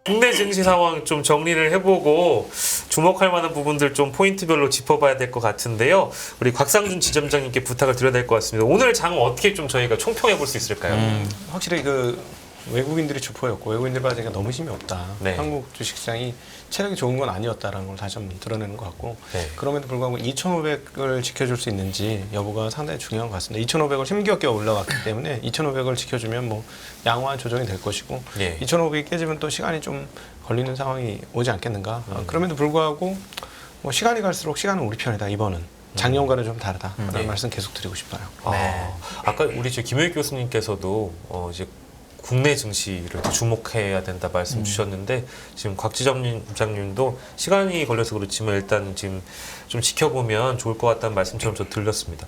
국내 증시 상황 좀 정리를 해보고 주목할 만한 부분들 좀 포인트별로 짚어봐야 될 것 같은데요. 우리 곽상준 지점장님께 부탁을 드려야 될 것 같습니다. 오늘 장 어떻게 좀 저희가 총평해 볼 수 있을까요? 확실히 그 외국인들이 주포였고 외국인들 바지가 너무 힘이 없다. 네. 한국 주식시장이 체력이 좋은 건 아니었다라는 걸 다시 한번 드러내는 것 같고 네. 그럼에도 불구하고 2,500을 지켜줄 수 있는지 여부가 상당히 중요한 것 같습니다. 2,500을 힘겹게 올라갔기 때문에 2,500을 지켜주면 뭐 양호한 조정이 될 것이고 예. 2,500이 깨지면 또 시간이 좀 걸리는 상황이 오지 않겠는가. 그럼에도 불구하고 뭐 시간이 갈수록 시간은 우리 편이다. 이번은. 작년과는 좀 다르다라는 네. 말씀 계속 드리고 싶어요. 아까 우리 김효익 교수님께서도 이제 국내 증시를 더 주목해야 된다 말씀 주셨는데 지금 곽 지점장님도 시간이 걸려서 그렇지만 일단 지금 좀 지켜보면 좋을 것 같다는 말씀처럼 저 들렸습니다.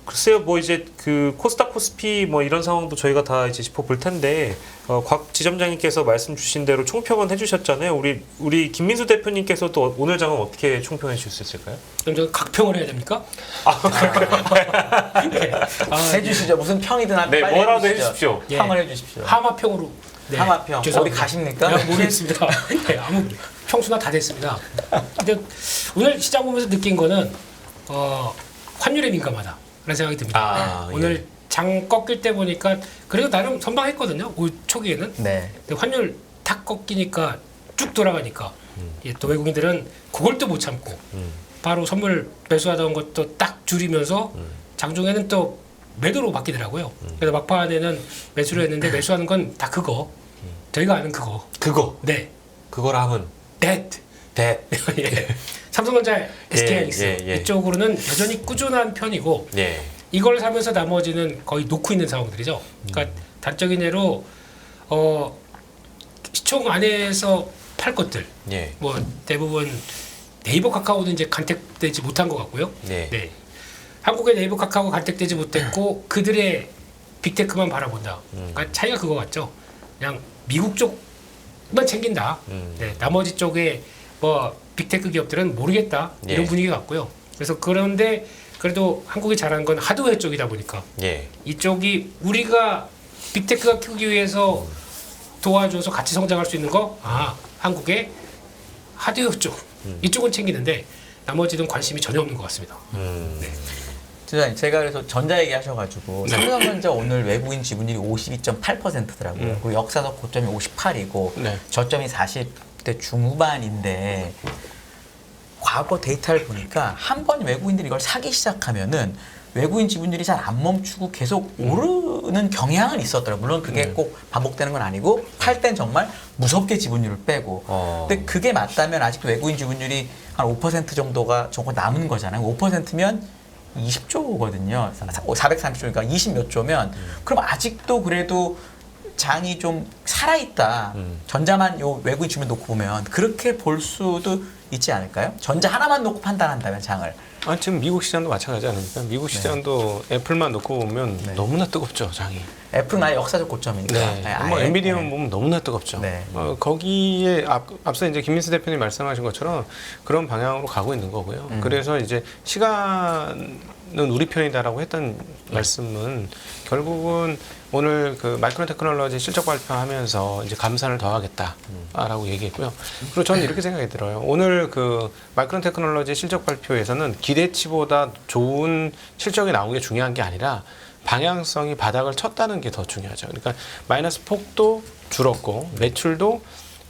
글쎄요, 뭐 이제 그 코스닥 코스피 뭐 이런 상황도 저희가 다 이제 짚어볼 텐데 곽 지점장님께서 말씀 주신 대로 총평은 해주셨잖아요. 우리 김민수 대표님께서도 오늘 장은 어떻게 총평해 주실 수 있을까요? 그럼 저 각평을 해야 됩니까? 해주시죠. 무슨 평이든 네, 빨리 뭐라도 해주시죠. 해주십시오. 예. 평을 해주십시오. 하마평으로. 네. 하마평. 죄송합니다. 어디 가십니까? 네, 모르겠습니다. 네, 아무 평수나 다 됐습니다. 근데 오늘 시장 보면서 느낀 거는 환율에 민감하다라는 생각이 듭니다. 오늘 예. 장 꺾일 때 보니까 그래도 나름 선방했거든요. 올 초기에는. 네. 근데 환율 탁 꺾이니까 쭉 돌아가니까 예, 또 외국인들은 그걸 또 못 참고 바로 선물 매수하던 것도 딱 줄이면서 장중에는 또 매도로 바뀌더라고요. 그래서 막판에는 매수를 했는데 매수하는 건 다 그거. 저희가 아는 그거. 그거 네. 그걸 하면 that. 대 예. 삼성전자, SK하이닉스 예. 이쪽으로는 여전히 꾸준한 편이고 예. 이걸 사면서 나머지는 거의 놓고 있는 상황들이죠. 그러니까 단적인 예로 시총 안에서 팔 것들 예. 뭐 대부분 네이버 카카오도 이제 간택되지 못한 것 같고요. 네. 네. 한국의 네이버 카카오가 간택되지 못했고 그들의 빅테크만 바라본다. 그러니까 차이가 그거 같죠. 그냥 미국 쪽만 챙긴다. 네. 나머지 쪽에 뭐 빅테크 기업들은 모르겠다. 이런 예. 분위기 같고요. 그래서 그런데 그래도 한국이 잘하는 건 하드웨어 쪽이다 보니까 예. 이쪽이 우리가 빅테크가 키우기 위해서 도와줘서 같이 성장할 수 있는 거 한국의 하드웨어 쪽 이쪽은 챙기는데 나머지는 관심이 전혀 없는 것 같습니다. 네. 지점장님, 제가 그래서 전자 얘기하셔가지고 삼성전자 오늘 외국인 지분율이 52.8%더라고요. 그리고 역사적 고점이 58이고 네. 저점이 40대 중후반인데 과거 데이터를 보니까 한 번 외국인들이 이걸 사기 시작하면은 외국인 지분율이 잘 안 멈추고 계속 오르는 경향은 있었더라고요. 물론 그게 꼭 반복되는 건 아니고 팔 땐 정말 무섭게 지분율을 빼고 근데 그게 맞다면 아직도 외국인 지분율이 한 5% 정도가 조금 남은 거잖아요. 5%면 20조거든요. 430조니까 20몇 조면 그럼 아직도 그래도 장이 좀 살아있다. 전자만 요 외국인 주면 놓고 보면 그렇게 볼 수도 있지 않을까요? 전자 하나만 놓고 판단한다면 장을. 지금 미국 시장도 마찬가지 아닙니까? 미국 시장도 애플만 놓고 보면 너무나 뜨겁죠, 장이. 애플은 아예 역사적 고점이니까. 네. 뭐 엔비디아만 보면 너무나 뜨겁죠. 네. 거기에 앞서 이제 김민수 대표님 말씀하신 것처럼 그런 방향으로 가고 있는 거고요. 그래서 이제 시간은 우리 편이다라고 했던 말씀은 결국은 오늘 그 마이크론 테크놀로지 실적 발표하면서 이제 감산을 더하겠다라고 얘기했고요. 그리고 저는 이렇게 생각이 들어요. 오늘 그 마이크론 테크놀로지 실적 발표에서는 기대치보다 좋은 실적이 나온 게 중요한 게 아니라 방향성이 바닥을 쳤다는 게 더 중요하죠. 그러니까 마이너스 폭도 줄었고 매출도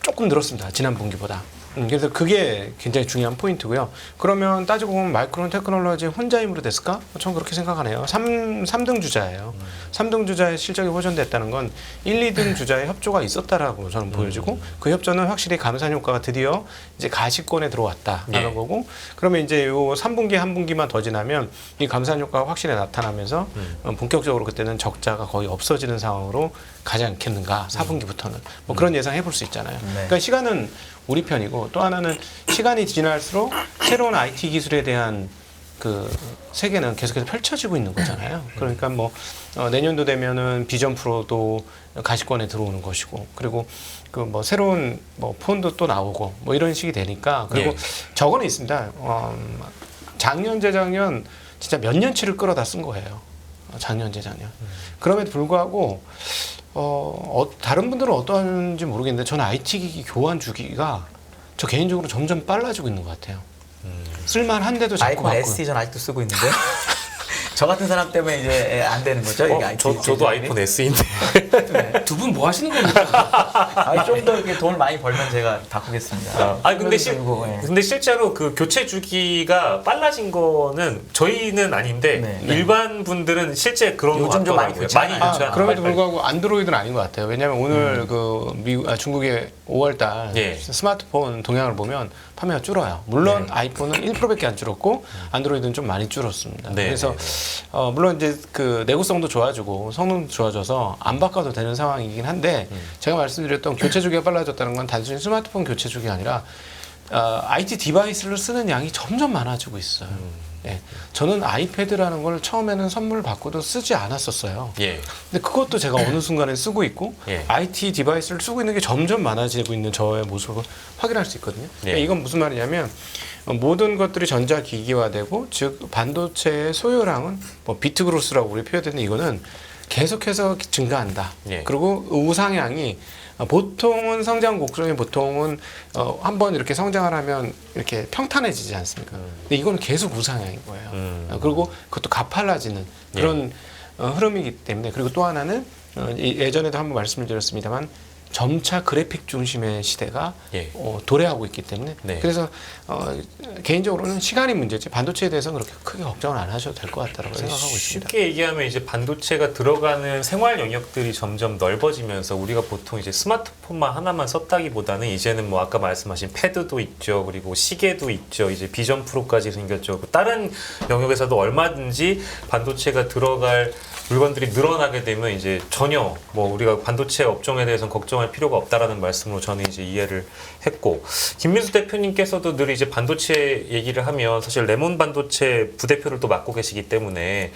조금 늘었습니다. 지난 분기보다. 그래서 그게 굉장히 중요한 포인트고요. 그러면 따지고 보면 마이크론 테크놀로지 혼자 힘으로 됐을까? 저는 그렇게 생각하네요. 3등 주자예요. 3등 주자의 실적이 호전됐다는 건 1, 2등 주자의 협조가 있었다라고 저는 보여지고 그 협조는 확실히 감산 효과가 드디어 이제 가시권에 들어왔다라는 거고 그러면 이제 요 3분기 한 분기만 더 지나면 이 감산 효과가 확실히 나타나면서 본격적으로 그때는 적자가 거의 없어지는 상황으로 가지 않겠는가 4분기부터는 뭐 그런 예상 해볼 수 있잖아요. 그러니까 시간은 우리 편이고 또 하나는 시간이 지날수록 새로운 IT 기술에 대한 그 세계는 계속해서 펼쳐지고 있는 거잖아요. 그러니까 뭐 내년도 되면은 비전 프로도 가시권에 들어오는 것이고 그리고 그 뭐 새로운 뭐 폰도 또 나오고 뭐 이런 식이 되니까 그리고 저거는 있습니다. 작년 재작년 진짜 몇 년치를 끌어다 쓴 거예요. 작년 재작년. 그럼에도 불구하고 다른 분들은 어떠한지 모르겠는데 저는 IT 기기 교환 주기가 저 개인적으로 점점 빨라지고 있는 것 같아요. 쓸만한데도 자꾸 아이폰 SE 전 아직도 쓰고 있는데 저 같은 사람 때문에 이제 안 되는 거죠. 이게 IT 저도 제조업이? 아이폰 SE인데. 두 분 뭐 하시는 겁니까? 좀 더 이렇게 돈을 많이 벌면 제가 바꾸겠습니다. 근데 실제로 그 교체 주기가 빨라진 거는 저희는 아닌데 네. 일반 분들은 실제 그런 거 요즘 좀 많이 같더라고요. 교체하나요? 교체하는 그럼에도 빨리. 불구하고 안드로이드는 아닌 것 같아요. 왜냐하면 오늘 중국의 5월달 예. 스마트폰 동향을 보면 판매가 줄어요. 물론 아이폰은 1%밖에 안 줄었고 안드로이드는 좀 많이 줄었습니다. 네, 그래서 네, 물론 이제 그 내구성도 좋아지고 성능도 좋아져서 안 바꿔도 되는 상황이긴 한데 제가 말씀드렸던 교체 주기가 빨라졌다는 건 단순히 스마트폰 교체 주기가 아니라 IT 디바이스를 쓰는 양이 점점 많아지고 있어요. 예. 저는 아이패드라는 걸 처음에는 선물 받고도 쓰지 않았었어요. 예. 근데 그것도 제가 어느 순간에 쓰고 있고 예. IT 디바이스를 쓰고 있는 게 점점 많아지고 있는 저의 모습을 확인할 수 있거든요. 그러니까 예. 이건 무슨 말이냐면 모든 것들이 전자기기화되고 즉 반도체의 소요량은 뭐 비트 그로스라고 우리 표현되는데 이거는 계속해서 증가한다. 예. 그리고 우상향이 보통은 성장 곡선이 보통은 한번 이렇게 성장을 하면 이렇게 평탄해지지 않습니까? 근데 이거는 계속 우상향인 거예요. 그리고 그것도 가팔라지는 그런 흐름이기 때문에 그리고 또 하나는 예전에도 한번 말씀을 드렸습니다만 점차 그래픽 중심의 시대가 예. 도래하고 있기 때문에 네. 그래서 개인적으로는 시간이 문제지 반도체에 대해서는 그렇게 크게 걱정을 안 하셔도 될 것 같다고 생각하고 있습니다. 쉽게 얘기하면 이제 반도체가 들어가는 생활 영역들이 점점 넓어지면서 우리가 보통 이제 스마트폰만 하나만 썼다기보다는 이제는 뭐 아까 말씀하신 패드도 있죠. 그리고 시계도 있죠. 이제 비전 프로까지 생겼죠. 다른 영역에서도 얼마든지 반도체가 들어갈 물건들이 늘어나게 되면 이제 전혀 뭐 우리가 반도체 업종에 대해서는 걱정할 필요가 없다라는 말씀으로 저는 이제 이해를 했고 김민수 대표님께서도 늘 이제 반도체 얘기를 하면 사실 레몬 반도체 부대표를 또 맡고 계시기 때문에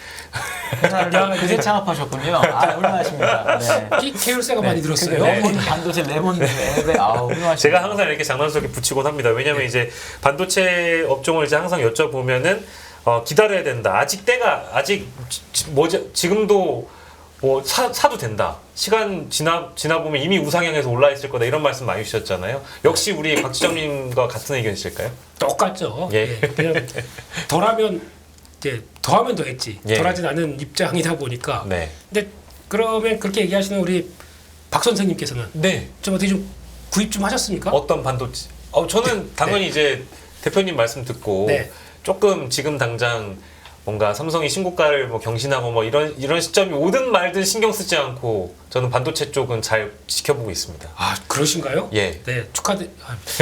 회사를 그새 창업하셨군요. 훌륭하십니다. 네. 계열사가 많이 늘었어요. 레몬 반도체 레몬 앱에 훌륭하십니다. 제가 항상 이렇게 장난스럽게 붙이곤 합니다. 왜냐하면 이제 반도체 업종을 이제 항상 여쭤보면은 기다려야 된다. 지금도 뭐 사도 된다. 시간 지나 보면 이미 우상향에서 올라 있을 거다. 이런 말씀 많이 주셨잖아요. 역시 우리 박지정님과 같은 의견이실까요? 똑같죠. 예. 그냥 덜하면 이제 더하면 더했지. 예. 덜하진 않은 입장이다 보니까. 네. 근데 그러면 그렇게 얘기하시는 우리 박 선생님께서는 네. 좀 어떻게 좀 구입 좀 하셨습니까? 어떤 반도체? 저는 당연히 이제 대표님 말씀 듣고 네. 조금 지금 당장 뭔가 삼성이 신고가를 뭐 경신하고 뭐 이런 시점이 오든 말든 신경 쓰지 않고 저는 반도체 쪽은 잘 지켜보고 있습니다. 아 그러신가요? 예. 네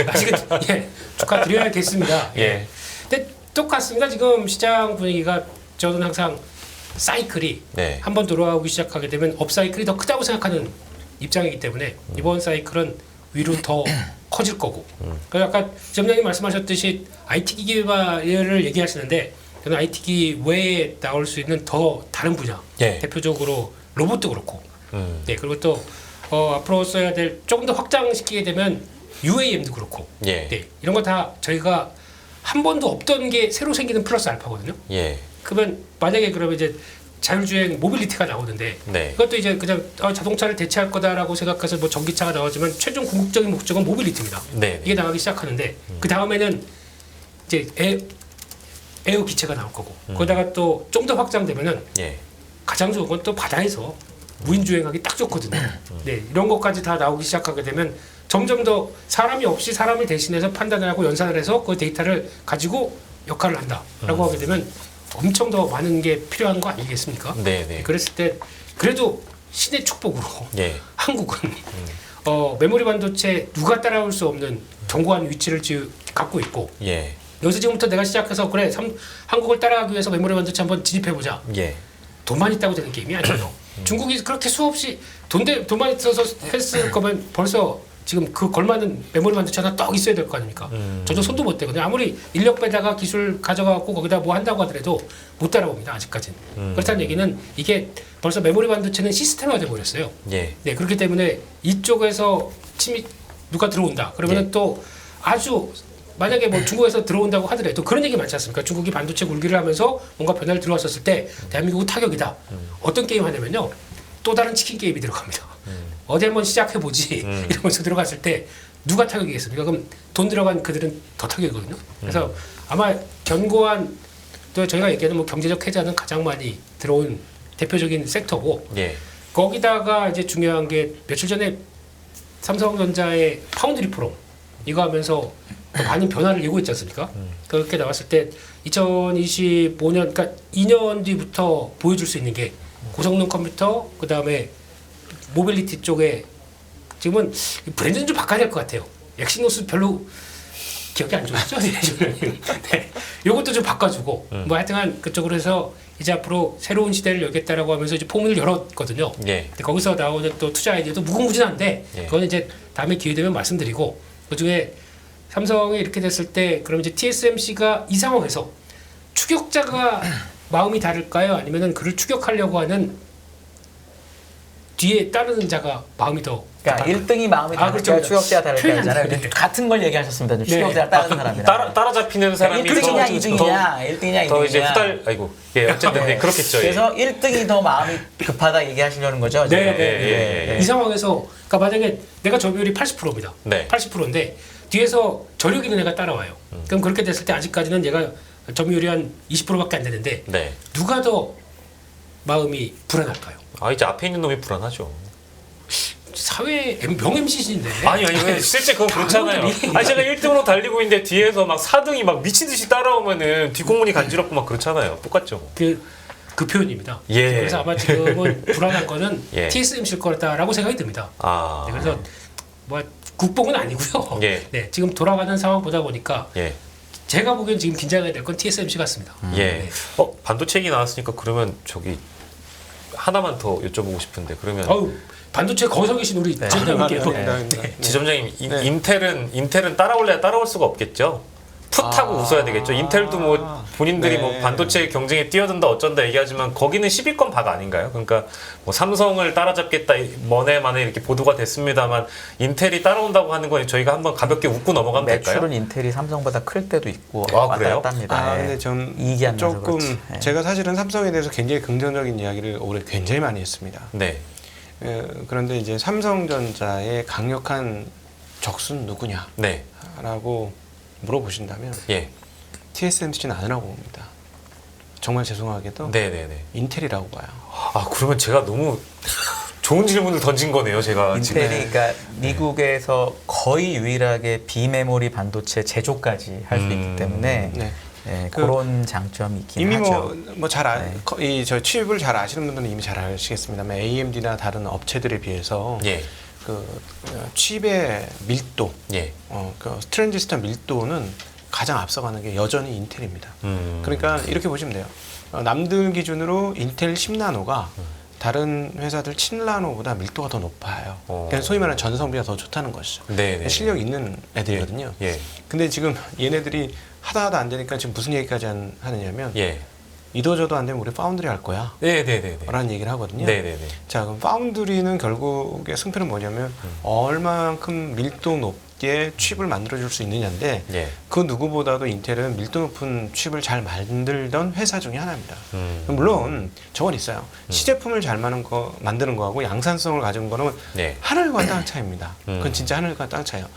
아직은 예 축하드려야겠습니다. 예. 근데 똑같습니다. 지금 시장 분위기가 저는 항상 사이클이 네. 한번 돌아오기 시작하게 되면 업사이클이 더 크다고 생각하는 입장이기 때문에 이번 사이클은 위로 더 커질 거고. 그래서 아까 점장님 말씀하셨듯이 IT 기기를 얘기하시는데 저는 IT 기기 외에 나올 수 있는 더 다른 분야, 예. 대표적으로 로봇도 그렇고, 네 그리고 또 앞으로 써야 될 조금 더 확장시키게 되면 UAM도 그렇고, 예. 네 이런 거 다 저희가 한 번도 없던 게 새로 생기는 플러스 알파거든요. 예. 그러면 만약에 그러면 이제 자율주행 모빌리티가 나오는데 네. 그것도 이제 그냥 자동차를 대체할 거다라고 생각해서 뭐 전기차가 나오지만 최종 궁극적인 목적은 모빌리티입니다. 네. 이게 나가기 시작하는데 그 다음에는 이제 에어 기체가 나올 거고 거기다가 또 좀 더 확장되면은 예. 가장 좋은 건 또 바다에서 무인 주행하기 딱 좋거든요. 네 이런 것까지 다 나오기 시작하게 되면 점점 더 사람이 없이 사람을 대신해서 판단을 하고 연산을 해서 그 데이터를 가지고 역할을 한다라고 하게 되면 엄청 더 많은 게 필요한 거 아니겠습니까? 네, 네. 그랬을 때 그래도 신의 축복으로 예. 한국은 메모리 반도체 누가 따라올 수 없는 견고한 위치를 갖고 있고 예. 여기서 지금부터 내가 시작해서 그래 한국을 따라가기 위해서 메모리 반도체 한번 진입해보자. 예. 돈만 있다고 되는 게임이 아니에요. 중국이 그렇게 수없이 돈만 있어서 했을 거면 벌써 지금 그 걸맞는 메모리 반도체 하나 떡 있어야 될 거 아닙니까? 저도 손도 못 대거든요. 아무리 인력 빼다가 기술 가져가고 거기다 뭐 한다고 하더라도 못 따라옵니다. 아직까지는. 그렇다는 얘기는 이게 벌써 메모리 반도체는 시스템화돼 버렸어요. 예. 네 그렇기 때문에 이쪽에서 침이 누가 들어온다. 그러면은 예. 또 아주 만약에 뭐 중국에서 들어온다고 하더라도 그런 얘기 많지 않습니까? 중국이 반도체 굴기를 하면서 뭔가 변화를 들어왔었을 때 대한민국은 타격이다. 어떤 게임 하냐면요. 또 다른 치킨 게임이 들어갑니다. 어디 한번 시작해보지 이러면서 들어갔을 때 누가 타격이겠습니까? 그럼 돈 들어간 그들은 더 타격이거든요. 그래서 아마 견고한 또 저희가 얘기하는 뭐 경제적 해자는 가장 많이 들어온 대표적인 섹터고 예. 거기다가 이제 중요한 게 며칠 전에 삼성전자의 파운드리 포럼 이거 하면서 또 많은 변화를 예고했지 않습니까? 그렇게 나왔을 때 2025년 그러니까 2년 뒤부터 보여줄 수 있는 게 고성능 컴퓨터 그다음에 모빌리티 쪽에 지금은 브랜드는 좀 바꿔야 될 것 같아요. 엑시노스 별로 기억이 안 좋았죠? 네. 요것도 좀 바꿔주고 뭐 하여튼간 그쪽으로 해서 이제 앞으로 새로운 시대를 열겠다라고 하면서 이제 포문을 열었거든요. 예. 근데 거기서 나오는 또 투자 아이디어도 무궁무진한데 예. 그거는 이제 다음에 기회 되면 말씀드리고 그중에 삼성이 이렇게 됐을 때 그럼 이제 TSMC가 이 상황에서 추격자가 마음이 다를까요? 아니면은 그를 추격하려고 하는 뒤에 따르는 자가 마음이 더 그러니까 급할까요? 1등이 마음이 다를까 그렇죠. 추격자가 다를까 표현이 하잖아요. 안 근데 돼요. 같은 걸 얘기하셨습니다. 추격자가 다른 사람이랑. 따라잡히는 사람이 1등이냐 더- 2등이냐 1등이냐 더 이제 2등이냐. 후달 아이고 예 어쨌든 네, 그렇겠죠. 예. 그래서 1등이 더 마음이 급하다 얘기하시려는 거죠? 네, 지금? 네, 예, 예. 이 상황에서 그러니까 만약에 내가 점유율이 80%입니다. 네. 80%인데 뒤에서 저력 있는 애가 따라와요. 그럼 그렇게 됐을 때 아직까지는 얘가 점유율이 한 20%밖에 안 되는데 네. 누가 더 마음이 불안할까요? 아 이제 앞에 있는 놈이 불안하죠. 사회 명 MC신데 아니 왜 실제 그건 그렇잖아요. 당연히. 아니 제가 1등으로 달리고 있는데 뒤에서 막 4등이 막 미친 듯이 따라오면은 뒷공문이 간지럽고 막 그렇잖아요. 똑같죠. 그 표현입니다. 예. 그래서 아마 지금은 불안한 거는 예. TSMC일 거다라고 생각이 듭니다. 아. 네, 그래서 뭐 국뽕은 아니고요. 예. 네, 지금 돌아가는 상황 보다 보니까 예. 제가 보기엔 지금 긴장해야 될 건 TSMC 같습니다. 예. 네. 반도체 얘기 나왔으니까 그러면 저기 하나만 더 여쭤보고 싶은데 그러면 어우 반도체 거기서 계신 우리 네. 지점장님께서 네. 지점장님 네. 인텔은 따라올래야 따라올 수가 없겠죠. 풋하고 웃어야 되겠죠. 인텔도 뭐 본인들이 네. 뭐 반도체 경쟁에 뛰어든다 어쩐다 얘기하지만 거기는 10위권 박 아닌가요? 그러니까 뭐 삼성을 따라잡겠다 뭐네 만에 이렇게 보도가 됐습니다만 인텔이 따라온다고 하는 건 저희가 한번 가볍게 웃고 넘어가면 될까요? 매출은 인텔이 삼성보다 클 때도 있고 아, 왔다 그래요? 갔다 합니다. 아, 예. 근데 좀 이익이 안 나서 조금 그렇지. 예. 제가 사실은 삼성에 대해서 굉장히 긍정적인 이야기를 올해 굉장히 많이 했습니다. 네. 그런데 이제 삼성전자의 강력한 적수는 누구냐라고 네. 물어보신다면 예. TSMC는 아니라고 봅니다. 정말 죄송하게도 네, 네, 네. 인텔이라고 봐요. 아, 그러면 제가 너무 좋은 질문을 던진 거네요, 제가 지금. 인텔이 그러니까 미국에서 거의 유일하게 비메모리 반도체 제조까지 할 수 있기 때문에 네. 예, 그 그런 장점이 있긴 이미 하죠. 이 저 칩을 잘 아시는 분들은 이미 잘 아시겠습니다만 AMD나 다른 업체들에 비해서 예. 그 칩의 밀도, 예. 그 트랜지스터 밀도는 가장 앞서가는 게 여전히 인텔입니다. 그러니까 이렇게 보시면 돼요. 남들 기준으로 인텔 10나노가 다른 회사들 7나노보다 밀도가 더 높아요. 그러니까 소위 말하는 전성비가 더 좋다는 것이죠. 네, 네. 실력 있는 애들이거든요. 예. 근데 지금 얘네들이 하다 안 되니까 지금 무슨 얘기까지 하느냐면 예. 이도저도 안 되면 우리 파운드리 할 거야. 네, 네, 네, 네. 라는 얘기를 하거든요. 네, 네, 네. 자, 그럼 파운드리는 결국에 승패는 뭐냐면 얼마만큼 밀도 높게 칩을 만들어줄 수 있느냐인데 예. 그 누구보다도 인텔은 밀도 높은 칩을 잘 만들던 회사 중에 하나입니다. 물론 저건 있어요. 시제품을 잘 만드는 거하고 양산성을 가진 거는 네. 하늘과 땅 차이입니다. 그건 진짜 하늘과 땅 차이예요.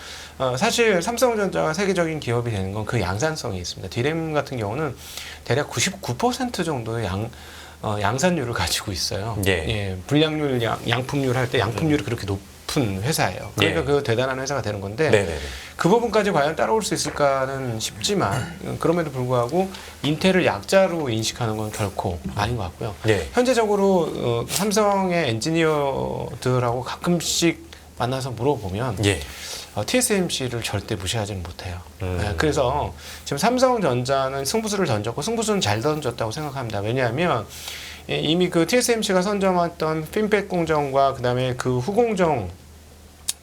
사실 삼성전자가 세계적인 기업이 되는 건 그 양산성이 있습니다. 디램 같은 경우는 대략 99% 정도의 양산율을 가지고 있어요. 예. 불량률, 양품률 할 때 양품률이 그렇게 높은 회사예요. 그러니까 예. 그 대단한 회사가 되는 건데 네, 네, 네. 그 부분까지 과연 따라올 수 있을까는 싶지만 그럼에도 불구하고 인텔을 약자로 인식하는 건 결코 아닌 것 같고요. 네. 현재적으로 삼성의 엔지니어들하고 가끔씩 만나서 물어보면 예. TSMC를 절대 무시하지는 못해요. 네, 그래서 지금 삼성전자는 승부수를 던졌고 승부수는 잘 던졌다고 생각합니다. 왜냐하면 이미 그 TSMC가 선점했던 핀백 공정과 그다음에 그 후공정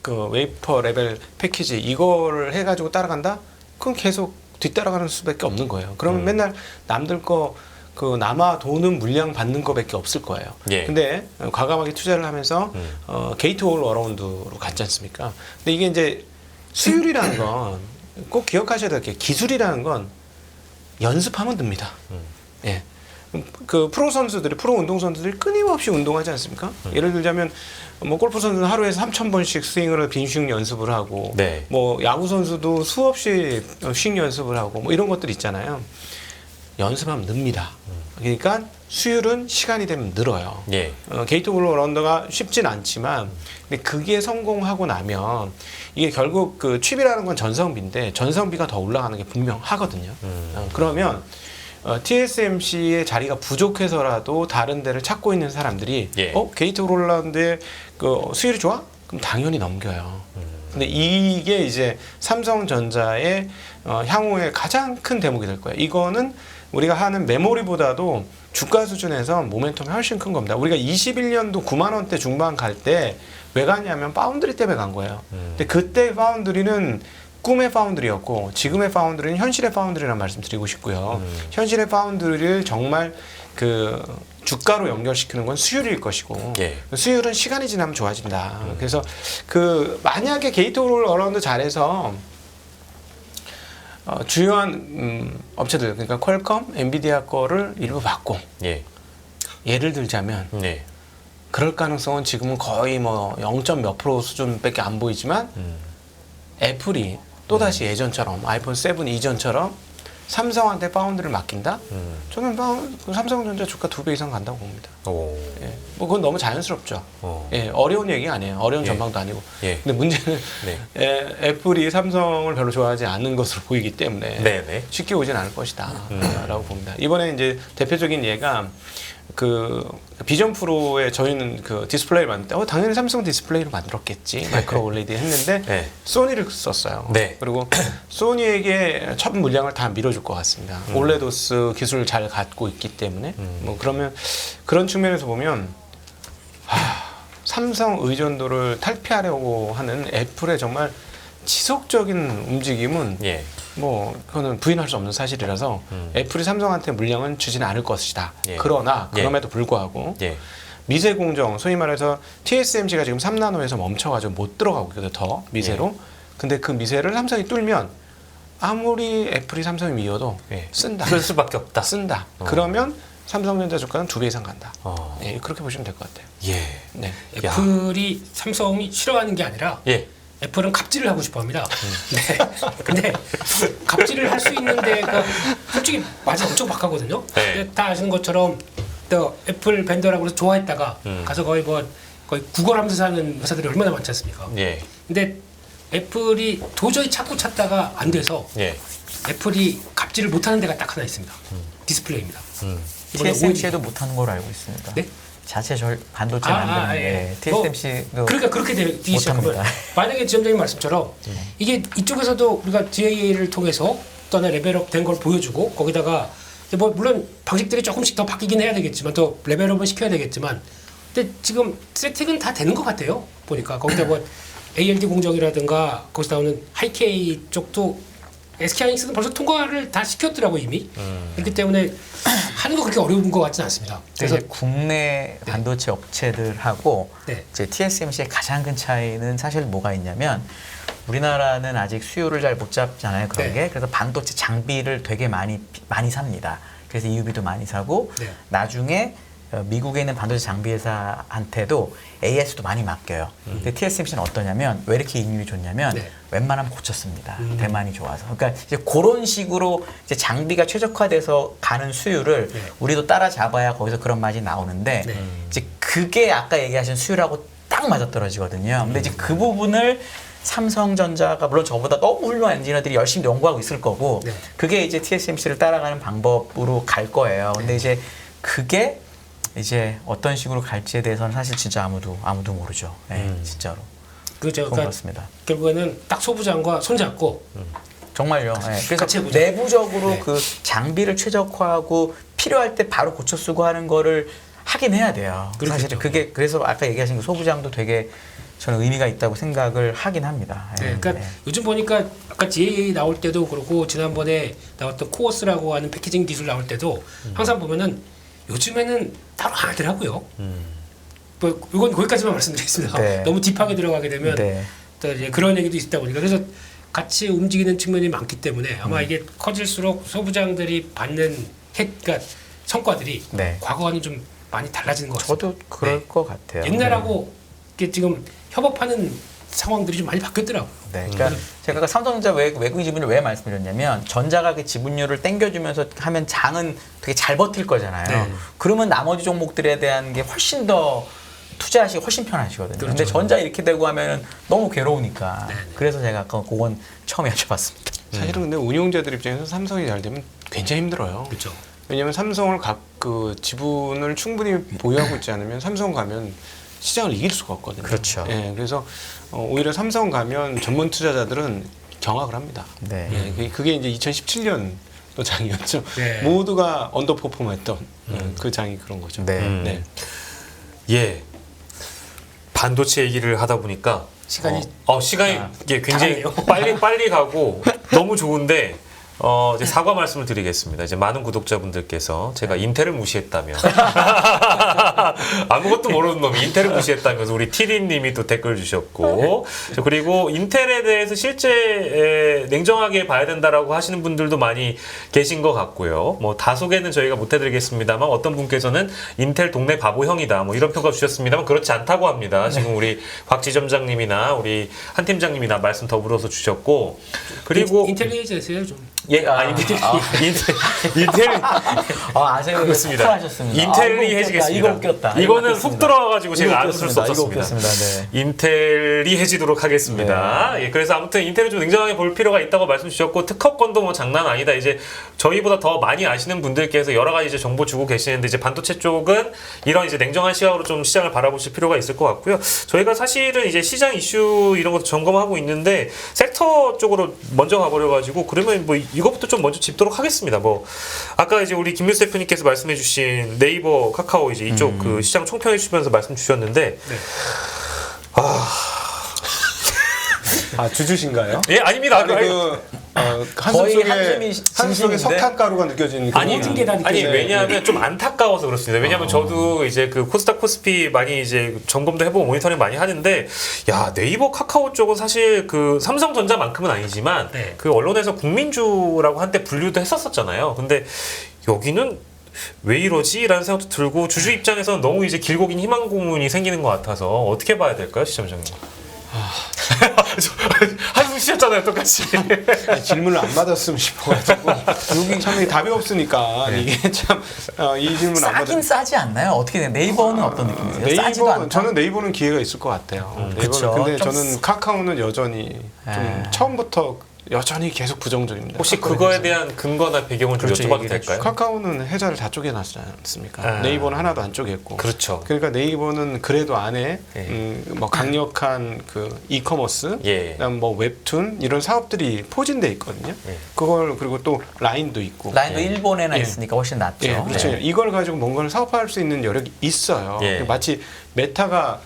그 웨이퍼 레벨 패키지 이거를 해가지고 따라간다? 그건 계속 뒤따라가는 수밖에 없는 거예요. 그러면 맨날 남들 거 그 남아 도는 물량 받는 거밖에 없을 거예요. 예. 근데 과감하게 투자를 하면서 게이트 올 어라운드로 갔지 않습니까? 근데 이게 이제 수율이라는 건 꼭 기억하셔야 될 게 기술이라는 건 연습하면 됩니다. 예. 그 프로 선수들이 프로 운동 선수들이 끊임없이 운동하지 않습니까? 예를 들자면 뭐 골프 선수는 하루에 3,000번씩 스윙을 빈스윙 연습을 하고 네. 뭐 야구 선수도 수없이 스윙 연습을 하고 뭐 이런 것들 있잖아요. 연습하면 늡니다. 그러니까 수율은 시간이 되면 늘어요. 예. 게이트 올 언더가 쉽진 않지만 근데 그게 성공하고 나면 이게 결국 그 칩이라는 건 전성비인데 전성비가 더 올라가는 게 분명하거든요. 그러면 TSMC의 자리가 부족해서라도 다른 데를 찾고 있는 사람들이 예. 게이트 올라운드의 그 수율이 좋아? 그럼 당연히 넘겨요. 근데 이게 이제 삼성전자의 향후의 가장 큰 대목이 될 거예요. 이거는 우리가 하는 메모리보다도 주가 수준에서 모멘텀이 훨씬 큰 겁니다. 우리가 21년도 9만 원대 중반 갈 때 왜 갔냐면 파운드리 때문에 간 거예요. 근데 그때 파운드리는 꿈의 파운드리였고 지금의 파운드리는 현실의 파운드리라는 말씀 드리고 싶고요. 현실의 파운드리를 정말 그 주가로 연결시키는 건 수율일 것이고 예. 수율은 시간이 지나면 좋아진다. 그래서 그 만약에 게이트 올 어라운드 잘해서 주요한 업체들 그러니까 퀄컴, 엔비디아 거를 일부 받고 예. 예를 들자면 예. 그럴 가능성은 지금은 거의 뭐 0. 몇 프로 수준밖에 안 보이지만 애플이 또다시 예전처럼 아이폰 7 이전처럼 삼성한테 파운드를 맡긴다? 저는 삼성전자 주가 2배 이상 간다고 봅니다. 오. 예. 뭐 그건 너무 자연스럽죠. 어. 예, 어려운 얘기 아니에요. 어려운 예. 전망도 아니고. 예. 근데 문제는 네. 애플이 삼성을 별로 좋아하지 않는 것으로 보이기 때문에 네네. 쉽게 오진 않을 것이다. 라고 봅니다. 이번에 이제 대표적인 예가 그 비전 프로에 저희는 그 디스플레이를 만들 때 당연히 삼성 디스플레이를 만들었겠지. 마이크로 올레드 했는데 네. 소니를 썼어요. 네. 그리고 소니에게 첫 물량을 다 밀어줄 것 같습니다. 올레도스 기술을 잘 갖고 있기 때문에 뭐 그러면 그런 측면에서 보면 삼성 의존도를 탈피하려고 하는 애플의 정말 지속적인 움직임은 예. 뭐 그거는 부인할 수 없는 사실이라서 애플이 삼성한테 물량은 주지는 않을 것이다. 예. 그러나 예. 그럼에도 불구하고 예. 미세 공정, 소위 말해서 TSMC가 지금 3나노에서 멈춰가지고 못 들어가고 있거든 더 미세로. 근데 그 미세를 삼성이 뚫면 아무리 애플이 삼성이 미워도 예. 쓴다. 그럴 수밖에 없다. 쓴다. 그러면 삼성전자 주가는 2배 이상 간다. 어. 예, 그렇게 보시면 될 것 같아요. 예. 네. 애플이 삼성이 싫어하는 게 아니라 예. 애플은 갑질을 하고 싶어합니다. 네. 근데 갑질을 할 수 있는 데가 솔직히 맞아 엄청 박하거든요. 네. 근데 다 아시는 것처럼 또 애플 벤더라고 해서 좋아했다가 가서 거의 구걸하면서 사는 회사들이 얼마나 많지 않습니까? 예. 근데 애플이 도저히 찾고 찾다가 안 돼서 예. 애플이 갑질을 못하는 데가 딱 하나 있습니다. 디스플레이입니다. 이번에 TSMC에도 못하는 걸로 알고 있습니다. 네? 자체 반도체 만드는데 TSMC도 그러니까 그렇게 되기 시작하면 못합니다. 만약에 지점장님 말씀처럼 이게 이쪽에서도 우리가 GAA를 통해서 또는 레벨업 된 걸 보여주고 거기다가 뭐 물론 방식들이 조금씩 더 바뀌긴 해야 되겠지만 또 레벨업은 시켜야 되겠지만 근데 지금 세팅은 다 되는 것 같아요. 보니까 거기다 뭐 ALD 공정이라든가 거기서 나오는 하이케이 쪽도 SK하이닉스는 벌써 통과를 다 시켰더라고 이미. 그렇기 때문에 하는 거 그렇게 어려운 것 같지는 않습니다. 그래서 그래서 국내 반도체 업체들하고 네. 이제 TSMC의 가장 큰 차이는 사실 뭐가 있냐면 우리나라는 아직 수요를 잘 못 잡잖아요. 그런 네. 게. 그래서 반도체 장비를 되게 많이 삽니다. 그래서 EUV도 많이 사고 네. 나중에 미국에 있는 반도체 장비 회사한테도 AS도 많이 맡겨요. 근데 TSMC는 어떠냐면 왜 이렇게 이익률이 좋냐면 네. 웬만하면 고쳤습니다. 대만이 좋아서. 그러니까 이제 그런 식으로 이제 장비가 최적화돼서 가는 수율을 네. 우리도 따라잡아야 거기서 그런 맛이 나오는데 네. 이제 그게 아까 얘기하신 수율하고 딱 맞아떨어지거든요. 근데 이제 그 부분을 삼성전자가 물론 저보다 너무 훌륭한 엔지니어들이 열심히 연구하고 있을 거고 네. 그게 이제 TSMC를 따라가는 방법으로 갈 거예요. 근데 이제 그게 이제 어떤 식으로 갈지에 대해서는 사실 진짜 아무도 모르죠. 네, 진짜로. 그죠. 그건 그렇습니다. 결국에는 딱 소부장과 손잡고 정말요. 네. 그래서 같이 해보자. 내부적으로 네. 그 장비를 최적화하고 필요할 때 바로 고쳐 쓰고 하는 거를 하긴 해야 돼요. 그렇겠죠. 사실 그게 그래서 아까 얘기하신 그 소부장도 되게 저는 의미가 있다고 생각을 하긴 합니다. 네, 그러니까 네. 요즘 보니까 아까 GAA 나올 때도 그렇고 지난번에 나왔던 코어스라고 하는 패키징 기술 나올 때도 항상 보면은 요즘에는 따로 안 하더라고요. 뭐 이건 거기까지만 말씀드리겠습니다. 네. 너무 딥하게 들어가게 되면 네. 또 이제 그런 얘기도 있다 보니까 그래서 같이 움직이는 측면이 많기 때문에 아마 이게 커질수록 소부장들이 받는 그러니까 성과들이 네. 과거와는 좀 많이 달라지는 것 같습니다. 저도 그럴 것 같아요. 옛날하고 이게 지금 협업하는 상황들이 좀 많이 바뀌었더라고요. 네, 그러니까 제가 삼성전자 외국인 지분을 왜 말씀드렸냐면 전자가 그 지분율을 땡겨주면서 하면 장은 되게 잘 버틸 거잖아요. 네. 그러면 나머지 종목들에 대한 게 훨씬 더 투자하시기 훨씬 편하시거든요. 그렇죠. 근데 전자 이렇게 되고 하면 너무 괴로우니까. 네, 네. 그래서 제가 아까 그건 처음에 여쭤봤습니다. 사실은 근데 운용자들 입장에서 삼성이 잘 되면 굉장히 힘들어요. 그렇죠. 왜냐하면 삼성을 그 지분을 충분히 보유하고 있지 않으면 삼성 가면 시장을 이길 수가 없거든요. 그렇죠. 예, 그래서 오히려 삼성 가면 전문 투자자들은 경악을 합니다. 네. 예, 그게 이제 2017년 또 장이었죠. 네. 모두가 언더퍼폼했던 그 장이 그런 거죠. 네. 네. 예. 반도체 얘기를 하다 보니까 시간이 시간이 이게 굉장히 다르네요. 빨리 가고 너무 좋은데 이제 사과 말씀을 드리겠습니다. 이제 많은 구독자분들께서 제가 인텔을 무시했다며 아무것도 모르는 놈이 인텔을 무시했다면서 우리 티리님이 또 댓글 주셨고 그리고 인텔에 대해서 실제 냉정하게 봐야 된다라고 하시는 분들도 많이 계신 것 같고요. 뭐 다소개는 저희가 못 해드리겠습니다만 어떤 분께서는 인텔 동네 바보형이다 뭐 이런 평가 주셨습니다만 그렇지 않다고 합니다. 지금 우리 곽지점장님이나 우리 한 팀장님이나 말씀 더불어서 주셨고 그리고 인텔리전스예요 좀. 예, 인텔 아세요? 그렇습니다. 하셨습니다. 인텔이 해지겠습니다. 이거 웃겼다. 이거는 훅 들어와가지고 제가 안 웃을 수 이거 없었습니다. 웃겼습니다. 네. 인텔이 해지도록 하겠습니다. 예, 그래서 아무튼 인텔을 좀 냉정하게 볼 필요가 있다고 말씀 주셨고 특허권도 뭐 장난 아니다. 이제 저희보다 더 많이 아시는 분들께서 여러 가지 이제 정보 주고 계시는데 이제 반도체 쪽은 이런 이제 냉정한 시각으로 좀 시장을 바라보실 필요가 있을 것 같고요. 저희가 사실은 이제 시장 이슈 이런 것도 점검하고 있는데 섹터 쪽으로 먼저 가버려가지고 그러면 뭐 이것부터 좀 먼저 짚도록 하겠습니다. 뭐 아까 이제 우리 김민수 대표님께서 말씀해주신 네이버, 카카오 이제 이쪽 그 시장 총평해 주시면서 말씀 주셨는데 주주신가요? 예 아닙니다. 아니 한숨 거의 속에 한숨이 한숨 속에 진심인데? 석탄가루가 느껴지는 아니, 모든 게다 아니 느껴져요. 왜냐하면 좀 안타까워서 그렇습니다. 왜냐하면 저도 이제 그 코스닥 코스피 많이 이제 점검도 해보고 모니터링 많이 하는데 야 네이버 카카오 쪽은 사실 그 삼성전자만큼은 아니지만 네. 그 언론에서 국민주라고 한때 분류도 했었잖아요. 근데 여기는 왜 이러지? 라는 생각도 들고 주주 입장에서는 너무 이제 길고 긴 희망 고문이 생기는 것 같아서 어떻게 봐야 될까요, 시청자님? 한숨 쉬었잖아요, 똑같이. 질문을 안 받았으면 싶어가지고 여기 참 답이 없으니까 이게 참 이 질문 안 받았. 싸긴 싸지 않나요? 어떻게 돼요? 네이버는 어떤 느낌이세요? 싸지도 네이버 않다. 저는 네이버는 기회가 있을 것 같아요. 그쵸. 네이버는 근데 좀 저는 카카오는 여전히 좀 처음부터 여전히 계속 부정적입니다. 혹시 카카오에 그거에 대해서. 대한 근거나 배경을 좀 그렇죠, 여쭤봐도 얘기를 될까요? 해주시죠. 카카오는 회사를 다 쪼개놨지 않습니까? 네이버는 하나도 안 쪼갰고. 그렇죠. 그러니까 네이버는 그래도 안에 예. 뭐 강력한 그 이커머스, 예. 그다음 뭐 웹툰 이런 사업들이 포진돼 있거든요. 예. 그걸 그리고 또 라인도 있고. 라인도 일본에나 예. 있으니까 훨씬 낫죠. 예, 그렇죠. 네. 이걸 가지고 뭔가를 사업화할 수 있는 여력이 있어요. 예. 마치 메타가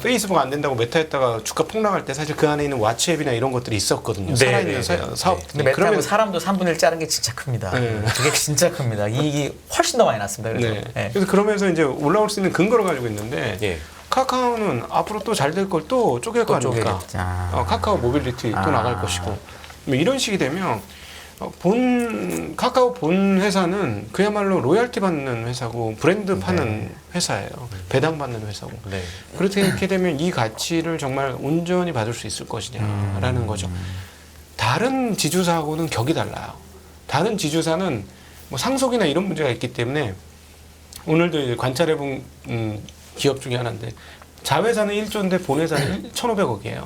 페이스북 안 된다고 메타했다가 주가 폭락할 때 사실 그 안에 있는 왓츠앱이나 이런 것들이 있었거든요. 네, 살아있는 네, 네. 사업. 근데 메타하고 사람도 3분의 1 자른 게 진짜 큽니다. 네. 그게 진짜 큽니다. 이익이 훨씬 더 많이 났습니다. 그래서. 네. 네. 그래서 그러면서 이제 올라올 수 있는 근거를 가지고 있는데 예. 카카오는 앞으로 또 잘 될 걸 또 쪼갤 거 아닙니까? 쪼개겠죠. 아. 카카오 모빌리티 또 나갈 것이고 뭐 이런 식이 되면 카카오 본 회사는 그야말로 로열티 받는 회사고 브랜드 파는 회사예요. 배당 받는 회사고. 네. 그렇게 되면 이 가치를 정말 온전히 받을 수 있을 것이냐라는 거죠. 다른 지주사하고는 격이 달라요. 다른 지주사는 뭐 상속이나 이런 문제가 있기 때문에 오늘도 이제 관찰해본 기업 중에 하나인데 자회사는 1조인데 본회사는 1,500억이에요.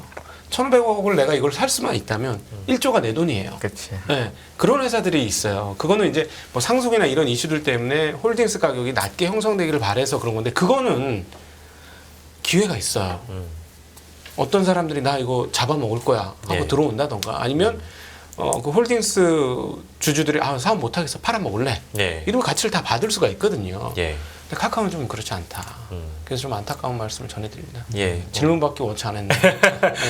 1,500억을 내가 이걸 살 수만 있다면 1조가 내 돈이에요. 그렇지. 네, 그런 회사들이 있어요. 그거는 이제 뭐 상속이나 이런 이슈들 때문에 홀딩스 가격이 낮게 형성되기를 바래서 그런 건데 그거는 기회가 있어요. 어떤 사람들이 나 이거 잡아먹을 거야 하고 예. 들어온다던가 아니면 그 홀딩스 주주들이 사업 못하겠어 팔아먹을래 예. 이러면 가치를 다 받을 수가 있거든요. 예. 근데 카카오는 좀 그렇지 않다. 그래서 좀 안타까운 말씀을 전해드립니다. 예. 질문밖에 원치 안 했는데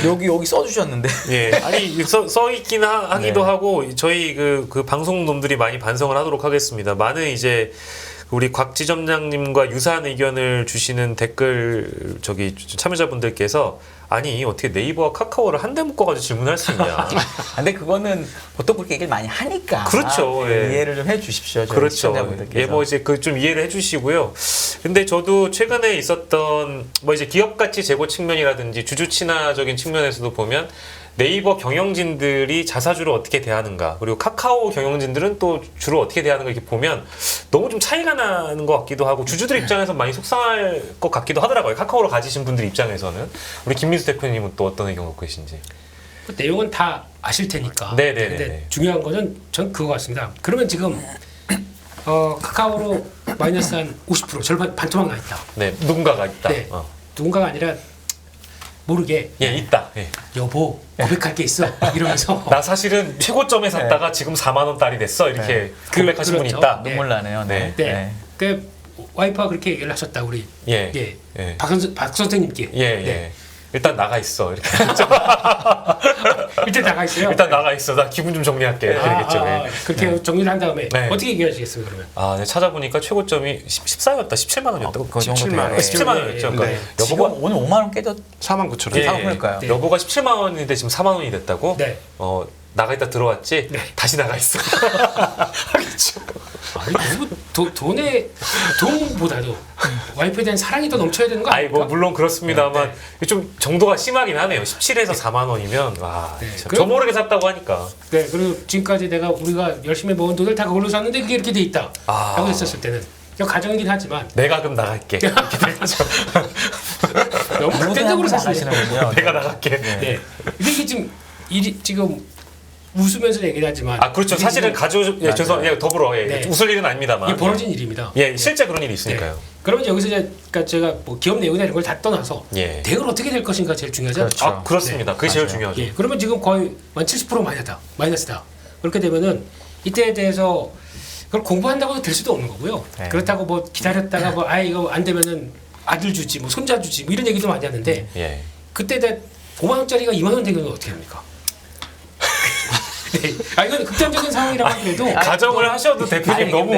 여기 써주셨는데. 예. 아니 써 있긴 하기도 네. 하고 저희 그 방송 놈들이 많이 반성을 하도록 하겠습니다. 많은 이제 우리 곽지점장님과 유사한 의견을 주시는 댓글 참여자분들께서 아니 어떻게 네이버와 카카오를 한데 묶어가지고 질문할 수 있냐. 근데 그거는 보통 그렇게 얘기를 많이 하니까. 그렇죠. 예. 이해를 좀 해주십시오. 저희 그렇죠. 시청자분들께서. 예, 뭐 이제 그 좀 이해를 해주시고요. 근데 저도 최근에 있었던 뭐 이제 기업 가치 제고 측면이라든지 주주 친화적인 측면에서도 보면 네이버 경영진들이 자사주를 어떻게 대하는가, 그리고 카카오 경영진들은 또 주로 어떻게 대하는가 이렇게 보면 너무 좀 차이가 나는 것 같기도 하고 주주들 입장에서 많이 속상할 것 같기도 하더라고요. 카카오를 가지신 분들 입장에서는. 우리 김민수 대표님은 또 어떤 의견 갖고 계신지. 그 내용은 다 아실 테니까. 네네네. 근데 중요한 거는 전 그거 같습니다. 그러면 지금 카카오로 마이너스 한 50% 절반 반토막 나 있다. 네, 누군가가 있다. 네. 누군가가 아니라 모르게 예, 있다. 예. 여보 고백할 게 있어 이러면서 나 사실은 최고점에 샀다가 지금 4만 원달이 됐어 이렇게 고백하신 분이 그렇죠. 있다. 네. 눈물 나네요. 네. 네. 그 와이프가 그렇게 얘기를 하셨다 우리 예. 예. 예. 박 선생님께 예, 예. 네. 일단 나가 있어. 이렇게. 일단 나가 있어요. 일단 나가 있어. 나 기분 좀 정리할게. 이러겠죠. 예. 그렇게 정리를 한 다음에 네. 어떻게 얘기하시겠어요 그러면? 아, 네, 찾아보니까 최고점이 14였다. 17만 원이었다고. 그 정도 17만 원. 돼요. 17만 원이었죠. 그러니까 네. 지금 여보가 오늘 5만 원 깨졌. 4만 9천 원. 예, 그러니까요. 네. 여보가 17만 원인데 지금 4만 원이 됐다고? 네. 나가 있다 들어왔지. 네. 다시 나가 있어. 하겠죠. 아니 너무 돈보다도 와이프에 대한 사랑이 더 넘쳐야 되는 거 아이 아닙니까? 뭐 물론 그렇습니다만 네. 좀 정도가 심하긴 하네요. 17에서 4만 원이면 와, 네. 참, 그럼- 저 모르게 샀다고 하니까. 네, 그리고 지금까지 우리가 열심히 모은 돈을 다 그걸로 샀는데 그게 이렇게 돼 있다. 아. 라고 했었을 때는 이거 가정이긴 하지만 내가 그럼 나갈게. 이렇게 되죠. 너무 극단적으로 샀습니다. 나가시는군요. 내가 나갈게. 네. 근데 이게 지금 웃으면서 얘기를 하지만 아 그렇죠. 이게 사실은 지금 가족 예, 죄송 예, 더불어 예, 네. 웃을 일은 아닙니다만. 이게 벌어진 일입니다. 예, 실제 그런 일이 있으니까요. 네. 그러면 여기서 그러니까 제가 뭐 기업 내용이나 이런 걸 다 떠나서 예. 대응을 어떻게 될 것인가 제일 중요하지 그렇죠. 않나요? 아 그렇습니다. 그게 제일 맞아요. 중요하죠. 예, 그러면 지금 거의 한 70% 마이너스다. 그렇게 되면은 이때에 대해서 그걸 공부한다고 될 수도 없는 거고요. 네. 그렇다고 뭐 기다렸다가 뭐 이거 안 되면은 아들 주지, 뭐 손자 주지, 뭐 이런 얘기도 많이 하는데 예. 그때 5만 원짜리가 2만 원 되면 어떻게 합니까? 네, 이건 극단적인 상황이라고 하더라도 가정을 하셔도 대표님 너무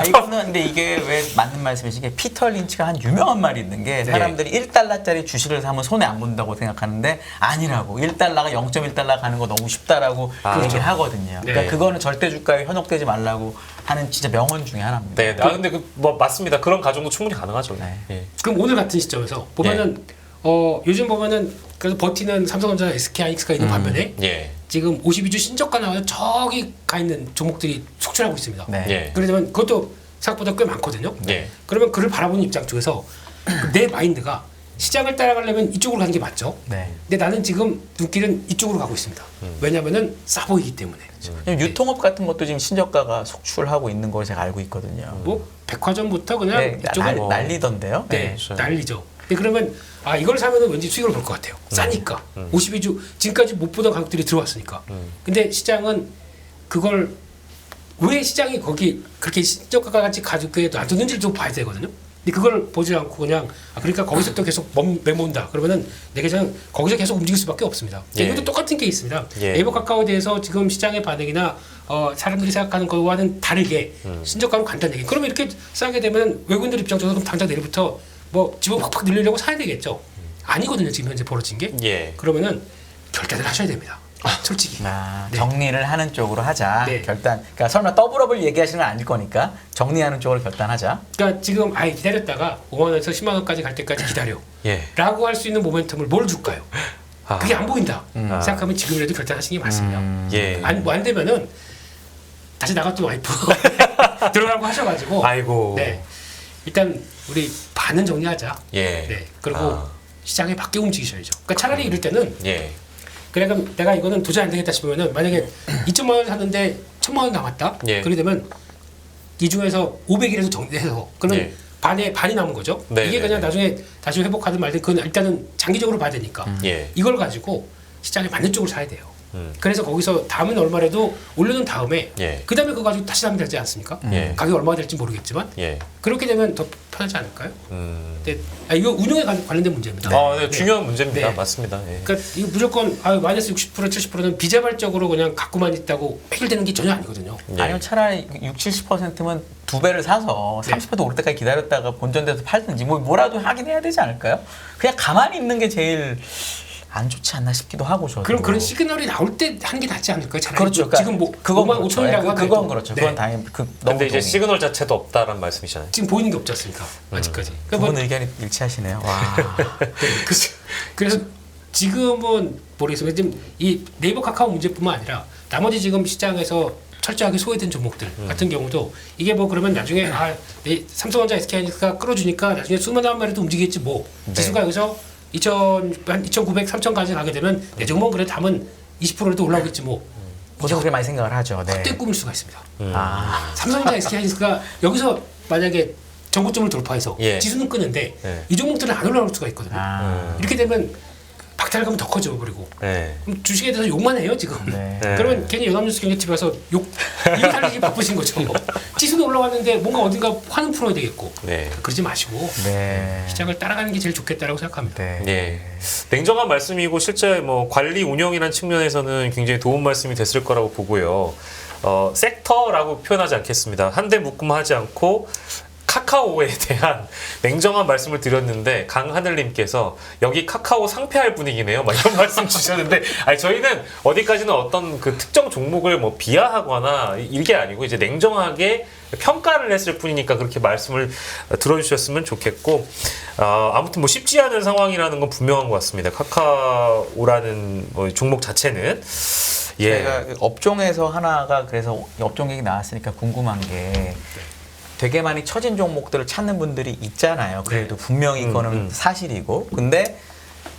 이거는 근데 이게 왜 맞는 말씀이신 게 피터 린치가 한 유명한 말이 있는 게 사람들이 1달러짜리 주식을 사면 손해 안 본다고 생각하는데 아니라고 1달러가 0.1달러 가는 거 너무 쉽다라고 그 얘기를 하거든요. 네. 그러니까 그거는 절대 주가에 현혹되지 말라고 하는 진짜 명언 중에 하나입니다. 네. 아 근데 뭐 맞습니다. 그런 가정도 충분히 가능하죠. 네. 예. 그럼 오늘 같은 시점에서 보면은 요즘 보면은 그래서 버티는 삼성전자, SK하이닉스가 있는 반면에 예. 지금 52주 신저가 나와서 저기 가 있는 종목들이 속출하고 있습니다. 네. 예. 그러면 그것도 생각보다 꽤 많거든요. 예. 그러면 그를 바라보는 입장 쪽에서 내 마인드가 시장을 따라가려면 이쪽으로 가는 게 맞죠. 네. 근데 나는 지금 눈길은 이쪽으로 가고 있습니다. 왜냐하면은 싸 보이기 때문에. 왜냐면 유통업 같은 것도 지금 신저가가 속출하고 있는 걸 제가 알고 있거든요. 뭐 백화점부터 그냥 네, 이쪽은 난리던데요. 네, 그렇죠. 난리죠. 근데 그러면 이걸 사면은 왠지 수익을 볼 것 같아요. 싸니까 52주 지금까지 못 보던 가격들이 들어왔으니까. 근데 시장은 그걸 왜 시장이 거기 그렇게 신저가 같이 가격에 놔두는지를 좀 봐야 되거든요. 근데 그걸 보지 않고 그냥 그러니까 거기서 또 계속 메몬다. 그러면은 내 계좌는 거기서 계속 움직일 수밖에 없습니다. 예. 이것도 똑같은 케이스입니다. 예. 네이버 카카오에 대해서 지금 시장의 반응이나 사람들이 생각하는 거와는 다르게 신저가로 간다는 얘기. 그러면 이렇게 싸게 되면 외국인들 입장에서 그럼 당장 내일부터 뭐 집을 확확 늘리려고 사야 되겠죠. 아니거든요. 지금 현재 벌어진 게. 예. 그러면은 결단을 하셔야 됩니다. 솔직히. 네. 정리를 하는 쪽으로 하자. 네. 결단. 그러니까 설마 더블업을 얘기하시는 건 아닐 거니까 정리하는 쪽으로 결단하자. 그러니까 지금 기다렸다가 5만 원에서 10만 원까지 갈 때까지 기다려. 예. 라고 할 수 있는 모멘텀을 뭘 줄까요? 아. 그게 안 보인다. 생각하면 지금이라도 결단하시는 게 맞습니다. 예. 안 되면은 다시 나갔던 와이프 들어가라고 하셔가지고. 아이고. 네. 일단 우리 반은 정리하자. 예. 네. 그리고 아. 시장에 밖에 움직이셔야죠. 그러니까 차라리 이럴 때는 예. 그래 그럼 내가 이거는 도저히 안 되겠다 싶으면은 만약에 2천만 원 샀는데 1,000만 원 남았다. 예. 그러게 되면 이 중에서 500이라도 정리해서 그러면 예. 반이 남은 거죠. 네, 이게 네, 그냥 네. 나중에 다시 회복하든 말든 그건 일단은 장기적으로 봐야 되니까 예. 이걸 가지고 시장에 맞는 쪽을 사야 돼요. 음. 그래서 거기서 다음은 얼마라도 올려놓은 다음에 예. 그 다음에 그거 가지고 다시 사면 되지 않습니까? 예. 가격이 얼마가 될지 모르겠지만 예. 그렇게 되면 더 편하지 않을까요? 네. 근데 이거 운용에 관련된 문제입니다. 네, 중요한 문제입니다. 네. 맞습니다. 예. 그러니까 이거 무조건 마이너스 60% 70%는 비자발적으로 그냥 갖고만 있다고 해결되는 게 전혀 아니거든요. 예. 아니면 차라리 60, 70%면 두 배를 사서 30% 오를 때까지 기다렸다가 본전돼서 팔든지 뭐라도 하긴 해야 되지 않을까요? 그냥 가만히 있는 게 제일 안 좋지 않나 싶기도 하고 저도. 그럼 그런 시그널이 나올 때 하는 게 낫지 않을까요? 차라리 그렇죠. 그러니까 지금 뭐 그건 5만 5천이라고 하면 그건 그렇죠. 네. 그건 당연히 너무 근데 이제 동의. 시그널 자체도 없다라는 말씀이잖아요. 지금 보이는 게 없지 않습니까? 아직까지. 두 그러니까 분 뭐, 의견이 일치하시네요. 와. 그래서 지금은 모르겠으면 지금 이 네이버 카카오 문제뿐만 아니라 나머지 지금 시장에서 철저하게 소외된 종목들 같은 경우도 이게 뭐 그러면 나중에 삼성전자, SK하이닉스가 끌어주니까 나중에 수만 마리도 움직이겠지 뭐 네. 지수가 여기서 한 2,900, 3,000까지 가게 되면 내 종목은 그래 담은 20%라도 올라오겠지 뭐 보통 그렇게 많이 생각을 하죠. 네. 그때 꿈일 수가 있습니다. 아. 삼성전자, SK하이닉스가 여기서 만약에 전고점을 돌파해서 예. 지수는 끄는데 예. 이 종목들은 안 올라올 수가 있거든요. 아. 이렇게 되면 박탈감은 더 커져 버리고 네. 그럼 주식에 대해서 욕만 해요 지금. 네. 네. 그러면 괜히 연합뉴스 경제집에서 일 살리기 바쁘신 거죠. 지수는 올라왔는데 뭔가 어딘가 화는 풀어야 되겠고 네. 그러지 마시고 네. 시장을 따라가는 게 제일 좋겠다라고 생각합니다. 네. 예. 냉정한 말씀이고 실제 뭐 관리 운영이라는 측면에서는 굉장히 도움 말씀이 됐을 거라고 보고요. 섹터라고 표현하지 않겠습니다. 한데 묶음하지 않고 카카오에 대한 냉정한 말씀을 드렸는데 강하늘님께서 여기 카카오 상폐할 분위기네요. 막 이런 말씀 주셨는데 아니 저희는 어디까지는 어떤 그 특정 종목을 뭐 비하하거나 이게 아니고 이제 냉정하게 평가를 했을 뿐이니까 그렇게 말씀을 들어주셨으면 좋겠고 아무튼 뭐 쉽지 않은 상황이라는 건 분명한 것 같습니다. 카카오라는 뭐 종목 자체는 제가 업종에서 하나가 그래서 업종 얘기 나왔으니까 궁금한 게 되게 많이 처진 종목들을 찾는 분들이 있잖아요. 그래도 분명히 이거는 사실이고. 근데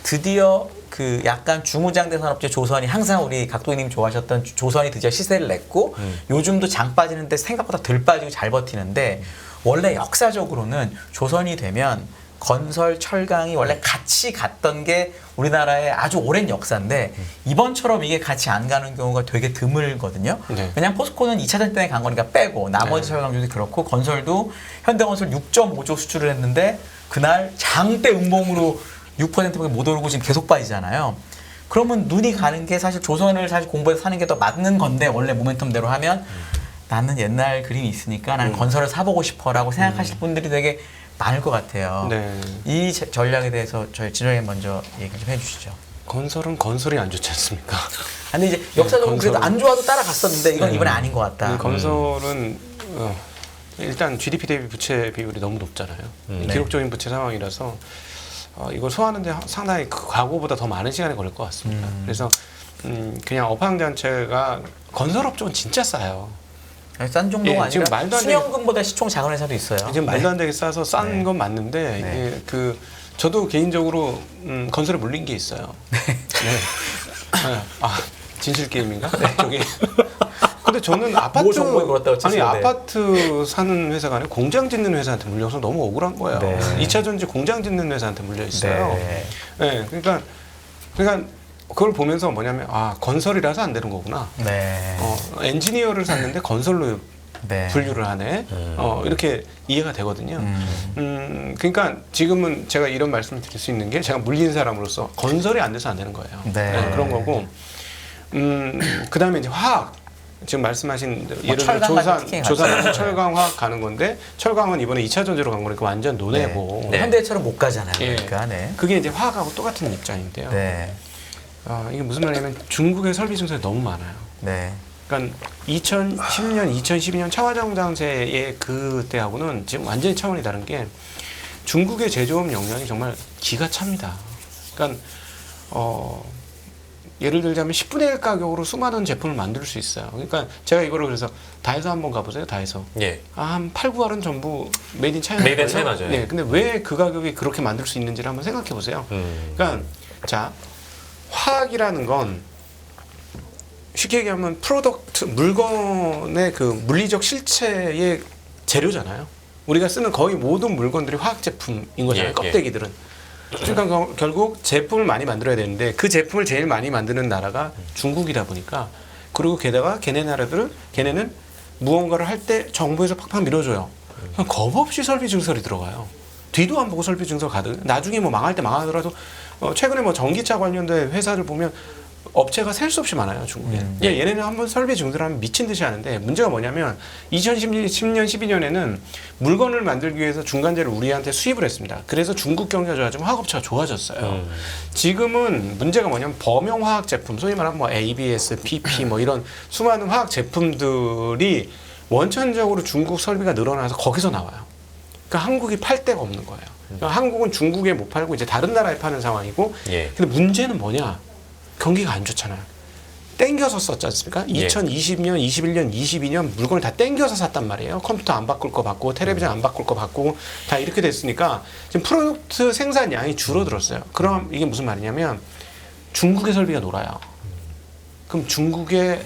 드디어 그 약간 중후장대 산업재 조선이 항상 우리 각도님 좋아하셨던 조선이 드디어 시세를 냈고 요즘도 장 빠지는데 생각보다 덜 빠지고 잘 버티는데 원래 역사적으로는 조선이 되면 건설, 철강이 원래 같이 갔던 게 우리나라의 아주 오랜 역사인데 이번처럼 이게 같이 안 가는 경우가 되게 드물거든요. 네. 왜냐하면 포스코는 2차 전지 때문에 간 거니까 빼고 나머지 철강주도 그렇고 건설도 현대건설 6.5조 수출을 했는데 그날 장대 음봉으로 6%밖에 못 오르고 지금 계속 빠지잖아요. 그러면 눈이 가는 게 사실 조선을 사실 공부해서 사는 게 더 맞는 건데 원래 모멘텀대로 하면 나는 옛날 그림이 있으니까 나는 건설을 사보고 싶어라고 생각하실 분들이 되게 많을 것 같아요. 네. 이 전략에 대해서 저희 진영이 먼저 얘기 좀 해주시죠. 건설은 건설이 안 좋지 않습니까? 근데 이제 역사적으로 그래도 건설은- 안 좋아도 따라갔었는데 이건 이번에 아닌 것 같다. 건설은 일단 GDP 대비 부채 비율이 너무 높잖아요. 기록적인 부채 상황이라서 이걸 소화하는데 상당히 그 과거보다 더 많은 시간이 걸릴 것 같습니다. 그래서 그냥 업황자체가 건설업 쪽은 진짜 싸요. 싼 정도가 예, 지금 아니라 말도 안 되게- 수령금보다 시총 작은 회사도 있어요. 지금 말도 안 되게 싸서 싼 네. 건 맞는데 네. 이게 그 저도 개인적으로 건설에 물린 게 있어요. 네. 진실 게임인가? 저기. 근데 저는 아파트 뭐 정보에 걸었다고 아니 치세요. 네. 아파트 사는 회사가 아니라 공장 짓는 회사한테 물려서 너무 억울한 거예요. 네. 2차 전지 공장 짓는 회사한테 물려 있어요. 네. 네, 그러니까 그걸 보면서 뭐냐면 건설이라서 안 되는 거구나. 네. 엔지니어를 샀는데 건설로 네. 분류를 하네. 이렇게 이해가 되거든요. 그러니까 지금은 제가 이런 말씀을 드릴 수 있는 게 제가 물린 사람으로서 건설이 안 돼서 안 되는 거예요. 네. 그런 거고. 그다음에 이제 화학. 지금 말씀하신 대로 예를 들어 철강 같은 특징이 조선 철강 화학 가는 건데 철강은 이번에 2차 전지로 간 거니까 완전 논해고. 네. 현대처럼 못 가잖아요. 예. 그러니까 네. 그게 이제 화학하고 똑같은 입장인데요. 네. 이게 무슨 말이냐면 중국의 설비 증설이 너무 많아요. 네. 그러니까 2010년, 2012년 차화정장세의 그때하고는 지금 완전히 차원이 다른 게 중국의 제조업 역량이 정말 기가 찹니다. 그러니까 예를 들자면 10분의 1 가격으로 수많은 제품을 만들 수 있어요. 그러니까 제가 이거를 그래서 다이소 한번 가보세요. 다이소. 예. 한 8, 9할은 전부 메이드 인 차이나. 메이드 인 차이나죠. 네. 근데 왜 그 가격이 그렇게 만들 수 있는지를 한번 생각해 보세요. 그러니까 자, 화학이라는 건 쉽게 얘기하면 프로덕트 물건의 그 물리적 실체의 재료잖아요. 우리가 쓰는 거의 모든 물건들이 화학 제품인 거잖아요. 예, 껍데기들은. 그러니까 결국 제품을 많이 만들어야 되는데 그 제품을 제일 많이 만드는 나라가 중국이다 보니까 그리고 게다가 걔네는 무언가를 할 때 정부에서 팍팍 밀어줘요. 그냥 겁 없이 설비 증설이 들어가요. 뒤도 안 보고 설비 증설 가득. 나중에 뭐 망할 때 망하더라도 최근에 뭐 전기차 관련된 회사를 보면 업체가 셀 수 없이 많아요, 중국에. 예, 얘네는 한번 설비 증설하면 미친 듯이 하는데 문제가 뭐냐면 2010년, 12년에는 물건을 만들기 위해서 중간재를 우리한테 수입을 했습니다. 그래서 중국 경제가 좋아지면 화학업체가 좋아졌어요. 지금은 문제가 뭐냐면 범용 화학 제품, 소위 말하면 뭐 ABS, PP 뭐 이런 수많은 화학 제품들이 원천적으로 중국 설비가 늘어나서 거기서 나와요. 그러니까 한국이 팔 데가 없는 거예요. 그러니까 한국은 중국에 못 팔고 이제 다른 나라에 파는 상황이고, 예. 근데 문제는 뭐냐? 경기가 안 좋잖아요. 땡겨서 썼지 않습니까? 예. 2020년, 21년, 22년 물건을 다 땡겨서 샀단 말이에요. 컴퓨터 안 바꿀 거 바꾸고, 텔레비전 안 바꿀 거 바꾸고, 다 이렇게 됐으니까 지금 프로덕트 생산량이 줄어들었어요. 그럼 이게 무슨 말이냐면 중국의 설비가 놀아요. 그럼 중국의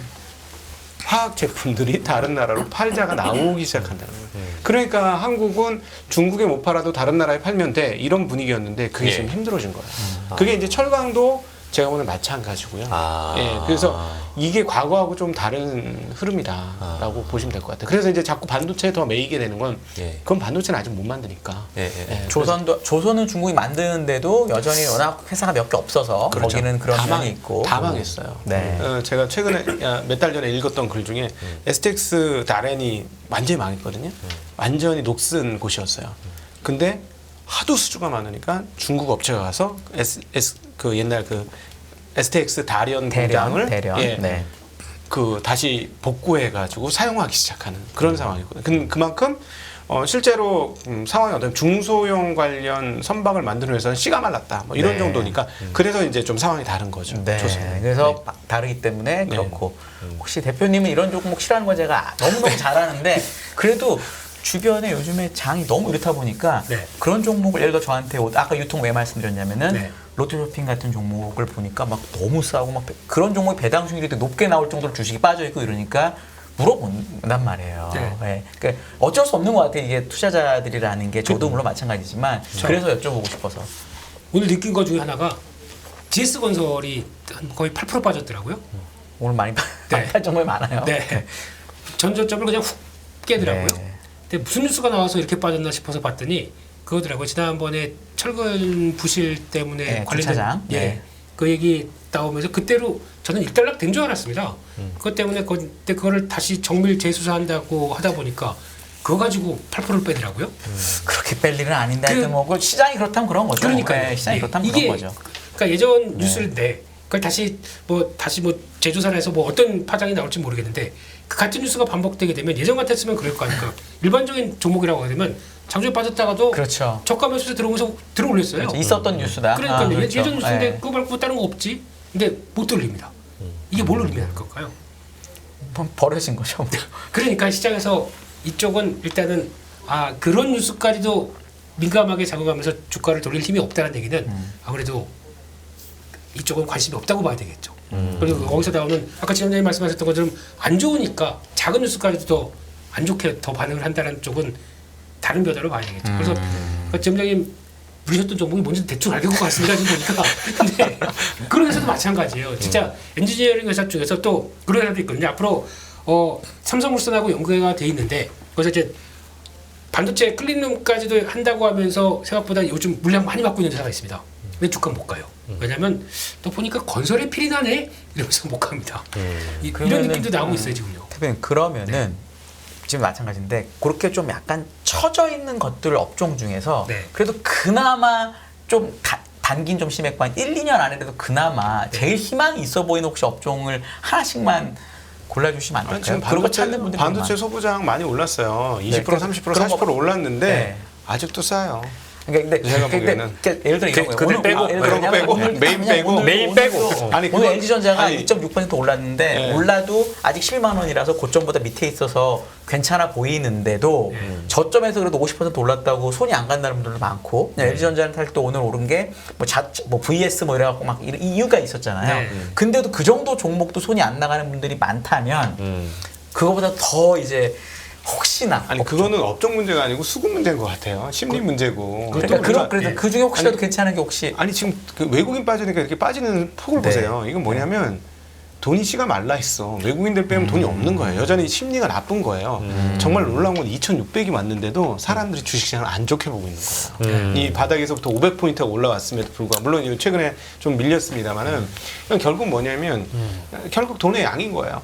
화학 제품들이 다른 나라로 팔자가 나오기 시작한다는 거예요. 그러니까 한국은 중국에 못 팔아도 다른 나라에 팔면 돼, 이런 분위기였는데 그게 예. 지금 힘들어진 거예요. 그게 이제 철강도 제가 오늘 마찬가지고요. 아. 예, 그래서 이게 과거하고 좀 다른 흐름이다라고 보시면 될 것 같아요. 그래서 이제 자꾸 반도체에 더 매이게 되는 건 예. 그건 반도체는 아직 못 만드니까. 예, 예. 예, 조선은 중국이 만드는데도 여전히 워낙 회사가 몇 개 없어서 그렇죠. 거기는 그런 다 면이 있고 다 망했어요. 네. 제가 최근에 몇 달 전에 읽었던 글 중에 STX 다렌이 완전히 망했거든요. 완전히 녹슨 곳이었어요. 근데 하도 수주가 많으니까 중국 업체가 가서 그 옛날 그 STX 다련 공장을 대련. 예, 네. 그 다시 복구해가지고 사용하기 시작하는 그런 상황이거든요. 그만큼 실제로 상황이 어떤 중소형 관련 선박을 만드는 회사는 씨가 말랐다, 뭐 이런 네. 정도니까 그래서 이제 좀 상황이 다른 거죠. 네. 조선은. 그래서 다르기 때문에 그렇고 혹시 대표님은 이런 종목 싫어하는 거 제가 너무너무 잘 아는데 그래도 주변에 요즘에 장이 너무 이렇다 보니까 네. 그런 종목을 예를 들어 저한테 아까 유통 왜 말씀드렸냐면은 네. 롯데쇼핑 같은 종목을 보니까 막 너무 싸고 막 그런 종목이 배당 수익률이 되게 높게 나올 정도로 주식이 빠져 있고 이러니까 물어본단 말이에요. 네. 네. 그러니까 어쩔 수 없는 것 같아요. 이게 투자자들이라는 게 저도 물론 마찬가지지만 그래서 여쭤보고 싶어서. 오늘 느낀 것 중에 하나가 GS건설이 거의 8% 빠졌더라고요. 오늘 많이 네. 팔 정말 많아요. 네. 전저점을 그냥 훅 깨더라고요. 네. 근데 무슨 뉴스가 나와서 이렇게 빠졌나 싶어서 봤더니 그거더라고요. 지난번에 철근 부실 때문에 네, 관련된 주차장. 예, 네. 그 얘기 나오면서 그때로 저는 일단락 된 줄 알았습니다. 그것 때문에 그때 그거를 다시 정밀 재수사한다고 하다 보니까 그거 가지고 8%를 빼더라고요. 그렇게 뺄 일은 아닌데 그- 하여튼 뭐 시장이 그렇다면 그런 거죠. 그러니까요. 네, 시장이 예. 그렇다면 이게 그런 거죠. 그러니까 예전 뉴스를 그걸 다시 뭐 재조사를 해서 뭐 어떤 파장이 나올지 모르겠는데 그 같은 뉴스가 반복되게 되면 예전 같았으면 그럴 거 아닙니까? 일반적인 종목이라고 하게 되면 장중에 빠졌다가도 그렇죠. 저가 매수세 들어오면서 들어올렸어요. 그렇죠. 있었던 뉴스다. 그러니까 그렇죠. 예전 뉴스인데 네. 그거 말고 다른 거 없지? 근데 못 돌립니다. 이게 뭘 의미할 걸까요? 버려진 거죠. 뭐. 그러니까 시장에서 이쪽은 일단은 그런 뉴스까지도 민감하게 작용하면서 주가를 돌릴 힘이 없다는 얘기는 아무래도 이쪽은 관심이 없다고 봐야 되겠죠. 그리고 거기서 나오는 아까 지난번에 말씀하셨던 것처럼 안 좋으니까 작은 뉴스까지도 더 안 좋게 더 반응을 한다는 쪽은 다른 변화로 봐야 되겠죠. 그래서 지점장님 누리셨던 종목이 뭔지 대충 알겠고 같습니다. 지금 보니까. 근데 그런 회사도 마찬가지예요. 진짜 엔지니어링 회사 중에서 또 그런 회사도 있거든요. 앞으로 삼성물산하고 연계가 돼 있는데 그래서 이제 반도체 클린룸까지도 한다고 하면서 생각보다 요즘 물량 많이 받고 있는 회사가 있습니다. 근데 주가 못 가요. 왜냐하면 또 보니까 건설에 필이 나네 이러면서 못 갑니다. 이런 그러면은, 느낌도 나오고 있어요 지금요. 대표님 그러면은 지금 마찬가지인데 그렇게 좀 약간 처져 있는 것들 업종 중에서 네. 그래도 그나마 좀 단긴 좀 심했고 한 1, 2년 안에라도 그나마 제일 희망이 있어 보이는 혹시 업종을 하나씩만 골라주시면 안 아니, 될까요? 지금 그런 거 찾는 분들이 반도체 소부장 많이 올랐어요. 20%, 네, 30%, 그런 40% 올랐는데 네. 아직도 싸요. 그러니까 제가 보기에는. 예를 들어 이런 거예요. 그들 빼고, 예를 그런 거 들면 빼고, 오늘 매일 그냥 빼고, 오늘 매일 빼고. 오늘도 아니, 오늘 그거- LG전자가 아니, 2.6% 올랐는데 네. 올라도 아직 7만 원이라서 고점보다 밑에 있어서 괜찮아 보이는데도 저점에서 그래도 50% 올랐다고 손이 안 간다는 분들도 많고 LG전자는 사실 또 오늘 오른 게 뭐 VS 뭐 이래갖고 막 이유가 있었잖아요. 네. 근데도 그 정도 종목도 손이 안 나가는 분들이 많다면 그거보다 더 이제 혹시나 아니 그거는 업종 문제가 아니고 수급 문제인 것 같아요. 심리 문제고. 그러니까 또 그래도 그 중에 혹시라도 괜찮은 게 혹시 아니 지금 그 외국인 빠지니까 이렇게 빠지는 폭을 네. 보세요. 이건 뭐냐면 돈이 씨가 말라 있어. 외국인들 빼면 돈이 없는 거예요. 여전히 심리가 나쁜 거예요. 정말 놀라운 건 2,600이 왔는데도 사람들이 주식시장을 안 좋게 보고 있는 거예요. 이 바닥에서부터 500포인트가 올라왔음에도 불구하고 물론 최근에 좀 밀렸습니다만은 결국 뭐냐면 결국 돈의 양인 거예요.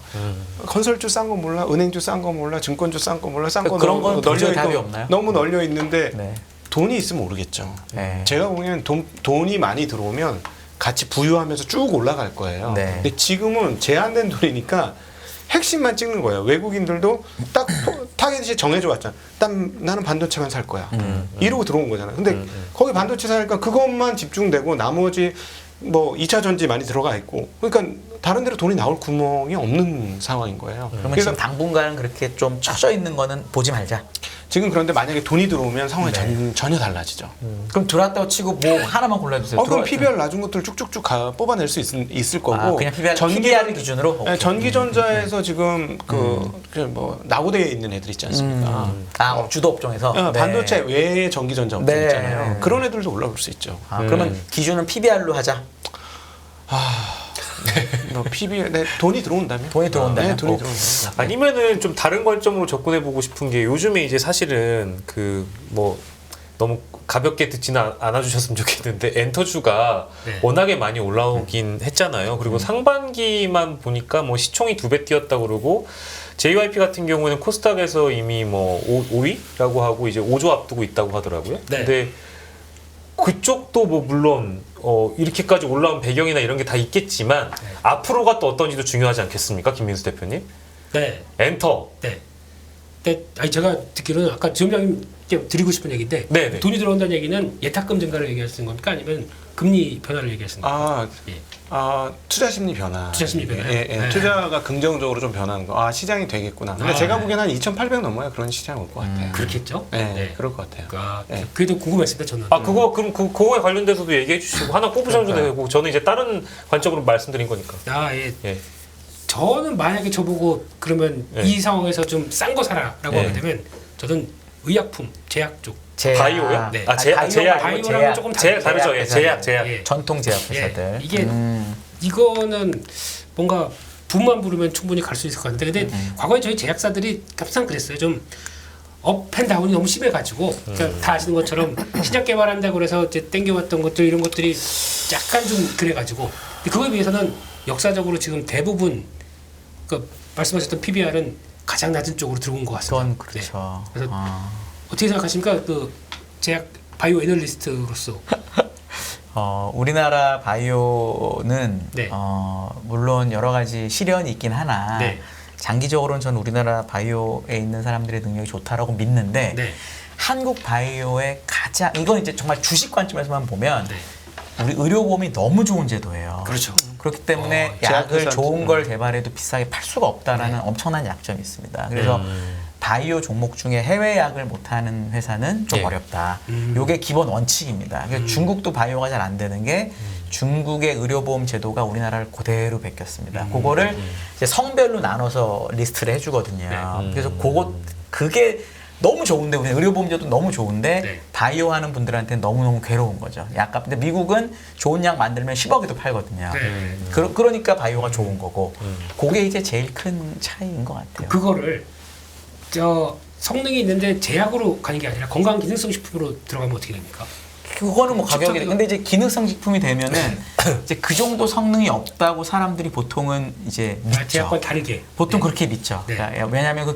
건설주 싼 거 몰라, 은행주 싼 거 몰라, 증권주 싼 거 몰라, 싼 거 그런 건 널려 도저히 있고 답이 없나요? 너무 널려 있는데 네. 돈이 있으면 모르겠죠. 네. 제가 보기엔 돈이 많이 들어오면 같이 부유하면서 쭉 올라갈 거예요. 네. 근데 지금은 제한된 돈이니까 핵심만 찍는 거예요. 외국인들도 딱 타겟이 정해져 왔잖아. 나는 반도체만 살 거야. 이러고 들어온 거잖아요. 근데 거기 반도체 사니까 그것만 집중되고 나머지 뭐 2차 전지 많이 들어가 있고 그러니까 다른 데로 돈이 나올 구멍이 없는 상황인 거예요. 그러면 지금 당분간은 그렇게 좀 처져 있는 거는 보지 말자. 지금 그런데 만약에 돈이 들어오면 상황이 네. 전혀 달라지죠. 그럼 들어왔다고 치고 뭐 하나만 골라주세요. 그럼 PBR 낮은 것들 쭉쭉쭉 뽑아낼 수 있을 거고. 아, 그냥 PBR 기준으로? 네, 오케이. 전기전자에서 지금 뭐 낙오대에 있는 애들 있지 않습니까? 주도 업종에서 네. 반도체 외의 전기전자 업종 네. 있잖아요. 그런 애들도 올라올 수 있죠. 그러면 기준은 PBR로 하자. 뭐 PBR 돈이 들어온다면. 돈이 들어온다면? 네, 돈이 오. 들어온다면. 아니면은 좀 다른 관점으로 접근해 보고 싶은 게 요즘에 이제 사실은 그 뭐 너무 가볍게 듣지는 않아주셨으면 좋겠는데 엔터주가 네. 워낙에 많이 올라오긴 했잖아요. 그리고 상반기만 보니까 뭐 시총이 2배 뛰었다 그러고 JYP 같은 경우에는 코스닥에서 이미 뭐 5위라고 하고 이제 5조 앞두고 있다고 하더라고요. 네. 근데 그쪽도 뭐 물론 이렇게까지 올라온 배경이나 이런 게 다 있겠지만 앞으로가 또 어떤지도 중요하지 않겠습니까, 김민수 대표님? 네. 엔터. 네. 근데 아니 제가 듣기로는 아까 지점장님께 드리고 싶은 얘기인데 네네. 돈이 들어온다는 얘기는 예탁금 증가를 얘기하시는 겁니까? 아니면 금리 변화를 얘기하시는 겁니까? 예. 투자 심리 변화. 투자 심리 변화. 예, 네. 투자가 긍정적으로 좀 변하는 거. 시장이 되겠구나. 근데 제가 보기에는 한 2,800 넘어야 그런 시장 올 것 같아요. 그렇겠죠? 네, 그럴 것 같아요. 네. 그게 더 궁금했습니다, 저는. 그럼 그거에 관련돼서도 얘기해 주시고 하나 꼽으셔도 되고 저는 이제 다른 관점으로 말씀드린 거니까. 예. 예. 저는 만약에 저보고 그러면 네. 이 상황에서 좀 싼 거 사라라고 네. 하게 되면 저는 의약품, 제약 쪽. 바이오요? 네. 바이오랑은 조금 다르죠. 예, 제약. 예. 전통 제약 회사들. 이게 이거는 뭔가 붐만 부르면 충분히 갈 수 있을 것 같은데 근데 과거에 저희 제약사들이 항상 그랬어요. 좀 업앤다운이 너무 심해가지고 그러니까 다 아시는 것처럼 신약 개발한다고 그래서 이제 땡겨왔던 것들 이런 것들이 약간 좀 그래가지고 근데 그거에 비해서는 역사적으로 지금 대부분 그 말씀하셨던 PBR은 가장 낮은 쪽으로 들어온 것 같습니다. 그건 그렇죠. 네. 그래서 어떻게 생각하십니까? 그 제약 바이오 애널리스트로서. 우리나라 바이오는 네. 물론 여러 가지 시련이 있긴 하나 네. 장기적으로는 저는 우리나라 바이오에 있는 사람들의 능력이 좋다라고 믿는데 네. 한국 바이오의 가장 이건 이제 정말 주식 관점에서만 보면 네. 우리 의료보험이 너무 좋은 제도예요. 그렇죠. 그렇기 때문에 약을 제약회사 좋은 걸 개발해도 비싸게 팔 수가 없다라는 엄청난 약점이 있습니다. 그래서 바이오 종목 중에 해외 약을 못하는 회사는 좀 네. 어렵다. 이게 기본 원칙입니다. 그래서 중국도 바이오가 잘 안 되는 게 중국의 의료보험 제도가 우리나라를 그대로 베꼈습니다. 그거를 이제 성별로 나눠서 리스트를 해주거든요. 그래서 그게 너무 좋은데 우리 의료보험제도 너무 좋은데 네. 바이오 하는 분들한테는 너무너무 괴로운 거죠. 약값. 근데 미국은 좋은 약 만들면 10억에도 팔거든요. 네. 그러니까 바이오가 좋은 거고 그게 이제 제일 큰 차이인 것 같아요. 그거를 저 성능이 있는데 제약으로 가는 게 아니라 건강 기능성 식품으로 들어가면 어떻게 됩니까? 그거는 뭐 가격이 직접적으로- 근데 이제 기능성 식품이 되면은 이제 그 정도 성능이 없다고 사람들이 보통은 이제 믿죠. 제약과 다르게. 보통 네. 그렇게 믿죠. 네. 그러니까 왜냐하면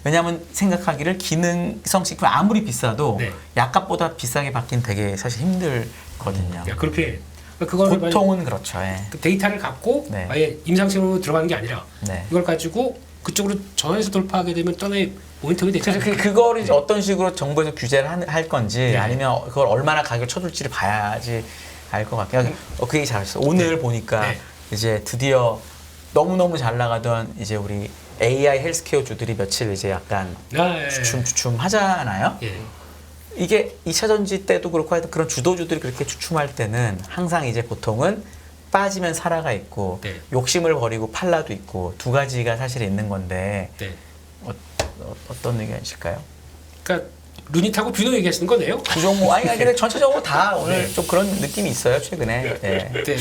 왜냐하면 생각하기를 기능성 식품 아무리 비싸도 네. 약값보다 비싸게 받긴 되게 사실 힘들거든요. 야, 그렇게 그거를 보통은 그렇죠. 예. 그 데이터를 갖고 네. 아예 임상시험으로 들어가는 게 아니라 네. 이걸 가지고 그쪽으로 전에서 돌파하게 되면 또 하나의 모니터링이 되지 그래서 않을까? 그거를 이제 어떤 식으로 정부에서 규제를 할 건지 네. 아니면 그걸 얼마나 가격을 쳐줄지를 봐야지 알 것 같아요. 그 얘기 잘하셨어요. 오늘 보니까 네. 이제 드디어 너무너무 잘 나가던 이제 우리 AI 헬스케어 주들이 며칠 이제 약간 예. 주춤 하잖아요. 예. 이게 2차 전지 때도 그렇고 하여튼 그런 주도주들이 그렇게 주춤할 때는 항상 이제 보통은 빠지면 살아가 있고 네. 욕심을 버리고 팔라도 있고 두 가지가 사실 있는 건데 네. 어떤 의견이실까요? 그러니까 루닛하고 뷰노 얘기하시는 거네요. 그 종목 아니 근데 전체적으로 다 오늘 네. 좀 그런 느낌이 있어요 최근에. 네. 네.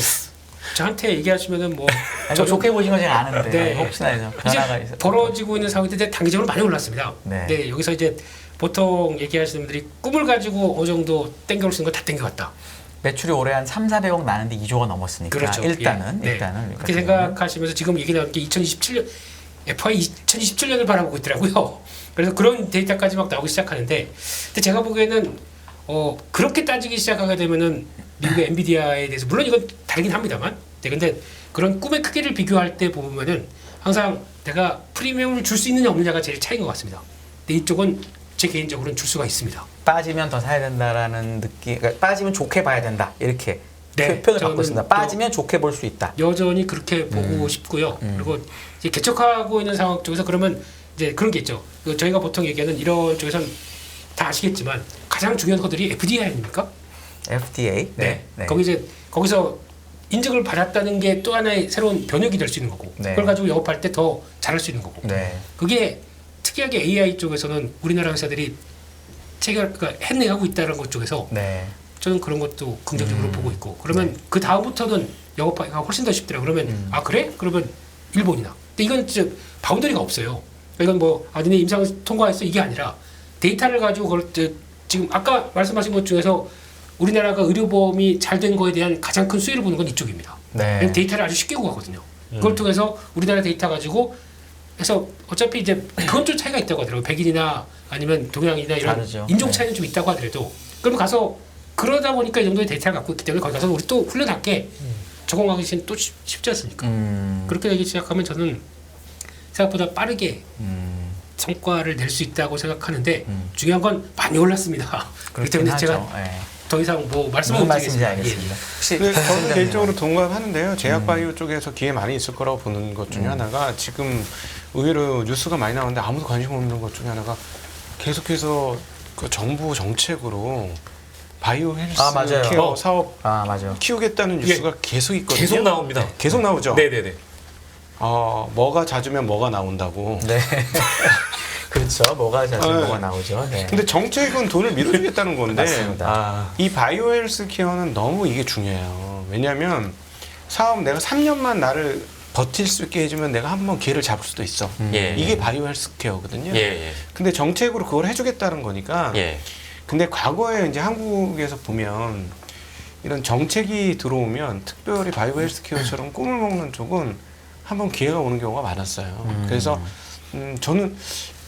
저한테 얘기하시면은 뭐 아니, 저 좋게 보신 건 제가 아는데 네. 혹시나 해서 변화가 이제 있어. 벌어지고 있는 상황인데 단기적으로 많이 올랐습니다. 네. 네, 여기서 이제 보통 얘기하시는 분들이 꿈을 가지고 어느 정도 땡겨올 수 있는 거 다 땡겨왔다. 매출이 올해 한 3, 400억 나는데 2조가 넘었으니까 그렇죠. 일단은 예. 네. 일단은 그렇게 생각하시면서 지금 얘기 나오는 게 2027년 FI 2027년을 바라보고 있더라고요. 그래서 그런 데이터까지 막 나오기 시작하는데, 근데 제가 보기에는 그렇게 따지기 시작하게 되면은 미국의 엔비디아에 대해서 물론 이건 다르긴 합니다만, 네, 근데 그런 꿈의 크기를 비교할 때 보면은 항상 내가 프리미엄을 줄 수 있느냐 없느냐가 제일 차이인 것 같습니다. 근데 이쪽은 제 개인적으로는 줄 수가 있습니다. 빠지면 더 사야 된다라는 느낌. 그러니까 빠지면 좋게 봐야 된다. 이렇게 네, 표현을 저는 바꿨습니다. 빠지면 좋게 볼 수 있다. 여전히 그렇게 보고 싶고요. 그리고 이제 개척하고 있는 상황 쪽에서 그러면 이제 그런 게 있죠. 저희가 보통 얘기하는 이런 쪽에서는 다 아시겠지만 가장 중요한 것들이 FDI 아닙니까? FDA. 네. 거기서 인증을 받았다는 게 또 하나의 새로운 변혁이 될 수 있는 거고, 네. 그걸 가지고 영업할 때 더 잘할 수 있는 거고. 네. 그게 특이하게 AI 쪽에서는 우리나라 회사들이 그러니까 해내하고 있다는 것 쪽에서 네. 저는 그런 것도 긍정적으로 보고 있고, 그러면 그 다음부터는 영업하기가 훨씬 더 쉽더라고요. 그러면 아 그래? 그러면 일본이나. 근데 이건 진짜 바운더리가 없어요. 이건 뭐 니네 임상 통과했어 이게 아니라 데이터를 가지고 그걸 지금 아까 말씀하신 것 중에서 우리나라가 의료보험이 잘 된 거에 대한 가장 큰 수혜를 보는 건 이쪽입니다. 네. 데이터를 아주 쉽게 구하거든요. 그걸 통해서 우리나라 데이터 가지고 해서 어차피 이제 그건 좀 차이가 있다고 하더라고요. 백인이나 아니면 동양이나 이런 다르죠. 인종 차이는 좀 있다고 하더라도 그럼 가서 그러다 보니까 이 정도의 데이터를 갖고 있기 때문에 거기 가서 우리 또 훈련할게 적응하기 시작하면 또 쉽지 않습니까? 그렇게 되기 시작하면 저는 생각보다 빠르게 성과를 낼 수 있다고 생각하는데 중요한 건 많이 올랐습니다. 그렇기 때문에 제가 네. 더 이상 뭐 말씀을 무슨 못 말씀인지 드리겠습니다. 알겠습니다. 혹시 근데 저는 선생님은? 개인적으로 동감하는데요. 제약바이오 쪽에서 기회 많이 있을 거라고 보는 것 중에 하나가 지금 의외로 뉴스가 많이 나오는데 아무도 관심 없는 것 중에 하나가 계속해서 그 정부 정책으로 바이오 헬스 맞아요. 케어 사업 맞아요. 키우겠다는 뉴스가 계속 있거든요. 계속 나옵니다. 계속 나오죠. 네네네. 뭐가 잦으면 뭐가 나온다고. 네. 그렇죠. 뭐가 자주 네. 뭐가 나오죠. 네. 근데 정책은 돈을 밀어주겠다는 건데 맞습니다. 이 바이오 헬스 케어는 너무 이게 중요해요. 왜냐하면 사업 내가 3년만 나를 버틸 수 있게 해주면 내가 한번 기회를 잡을 수도 있어. 예. 이게 바이오 헬스 케어거든요. 예. 근데 정책으로 그걸 해주겠다는 거니까. 예. 근데 과거에 이제 한국에서 보면 이런 정책이 들어오면 특별히 바이오 헬스 케어처럼 꿈을 먹는 쪽은 한번 기회가 오는 경우가 많았어요. 그래서 저는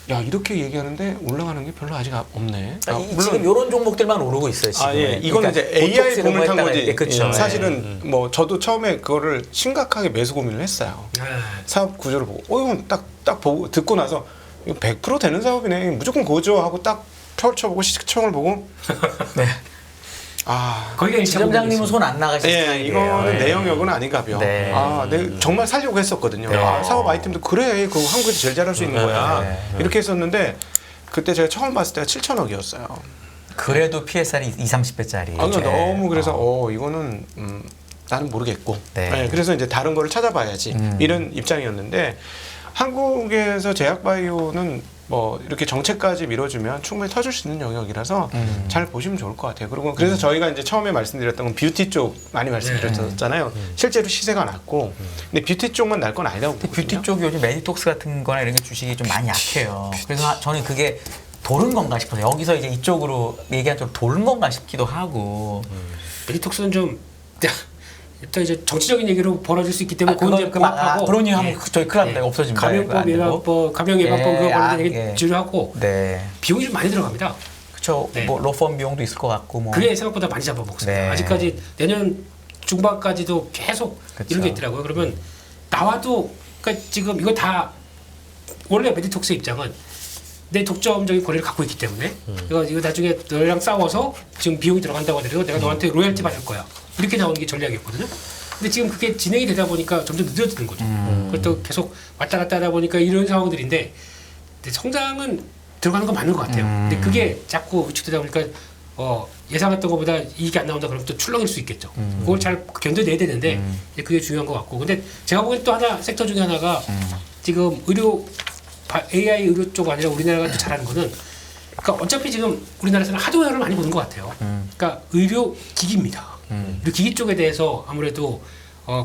야 이렇게 얘기하는데 올라가는 게 별로 아직 없네. 지금 이런 종목들만 오르고 있어요. 지금. 이거는 이제 AI 붐을 탄 거지. 그렇죠. 사실은 뭐 저도 처음에 그거를 심각하게 매수 고민을 했어요. 사업 구조를 보고, 이건 딱 보고 듣고 나서 이거 100% 되는 사업이네. 무조건 그거죠 하고 딱 펼쳐보고 시청을 보고. 네. 거기가 지점장님은 손 안 나가시는 예, 이거는 내 영역은 아닌가벼. 네. 내가 정말 살려고 했었거든요. 네. 사업 아이템도 그래, 그거 한국에서 제일 잘할 수 있는 거야. 이렇게 했었는데 그때 제가 처음 봤을 때가 7천억이었어요. 그래도 PSR이 20-30배짜리. 그러니까 너무 그래서 이거는 나는 모르겠고. 네. 네, 그래서 이제 다른 거를 찾아봐야지 이런 입장이었는데 한국에서 제약바이오는 뭐 이렇게 정책까지 밀어주면 충분히 터질 수 있는 영역이라서 잘 보시면 좋을 것 같아요. 그리고 그래서 저희가 이제 처음에 말씀드렸던 건 뷰티 쪽 많이 말씀드렸잖아요. 실제로 시세가 낮고, 근데 뷰티 쪽만 날 건 아니라고 보거든요. 뷰티 쪽이 요즘 메디톡스 같은 거나 이런 게 주식이 좀 많이 약해요. 그래서 저는 그게 도른 건가 싶어서 여기서 이제 이쪽으로 얘기한 쪽으로 도른 건가 싶기도 하고. 메디톡스는 좀 일단 이제 정치적인 얘기로 벌어질 수 있기 때문에 그건 이제 그만하고 그런 얘기 하면 저희 큰일 납니다. 없어집니다. 감염법 예방법, 감염 예방법 그거 관련된 얘기 주로하고 네. 비용이 좀 많이 들어갑니다. 그렇죠. 네. 뭐 로펌 비용도 있을 것 같고 뭐. 그게 생각보다 많이 잡아먹습니다. 네. 아직까지 내년 중반까지도 계속 그쵸. 이런 게 있더라고요. 그러면 나와도 그러니까 지금 이거 다 원래 메디톡스의 입장은 내 독점적인 권리를 갖고 있기 때문에 이거 나중에 너랑 싸워서 지금 비용이 들어간다고 하더라도 내가 너한테 로열티 받을 거야. 이렇게 나오는 게 전략이었거든요. 근데 지금 그게 진행이 되다 보니까 점점 늦어지는 거죠. 그것도 계속 왔다 갔다 하다 보니까 이런 상황들인데 근데 성장은 들어가는 건 맞는 것 같아요. 근데 그게 자꾸 위축되다 보니까 예상했던 것보다 이익이 안 나온다 그러면 또 출렁일 수 있겠죠. 그걸 잘 견뎌내야 되는데 이제 그게 중요한 것 같고. 근데 제가 보기엔 또 하나 섹터 중에 하나가 지금 AI 의료 쪽 아니라 우리나라가 또 잘하는 거는 그러니까 어차피 지금 우리나라에서는 하드웨어를 많이 보는 것 같아요. 그러니까 의료 기기입니다. 의료 기기 쪽에 대해서 아무래도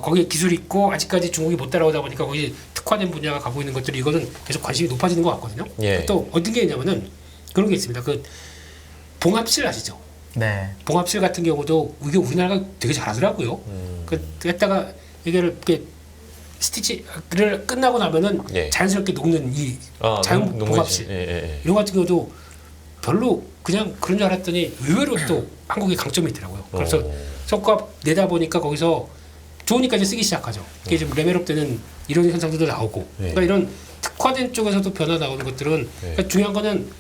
거기에 기술이 있고 아직까지 중국이 못 따라오다 보니까 거기 특화된 분야가 가고 있는 것들이 이거는 계속 관심이 높아지는 것 같거든요. 예. 또 어떤 게 있냐면은 그런 게 있습니다. 그 봉합실 아시죠? 네. 봉합실 같은 경우도 이게 우리나라가 되게 잘하더라고요. 그 했다가 이게 스티치를 끝나고 나면은 예. 자연스럽게 녹는 이 자연 농- 봉합실 예. 이런 같은 경우도 별로 그냥 그런 줄 알았더니 의외로 또 한국의 강점이 있더라고요. 그래서 성과 내다 보니까 거기서 좋으니까 이제 쓰기 시작하죠. 이게 좀 레벨업 되는 이런 현상들도 나오고. 네. 그러니까 이런 특화된 쪽에서도 변화 나오는 것들은 그러니까 중요한 거는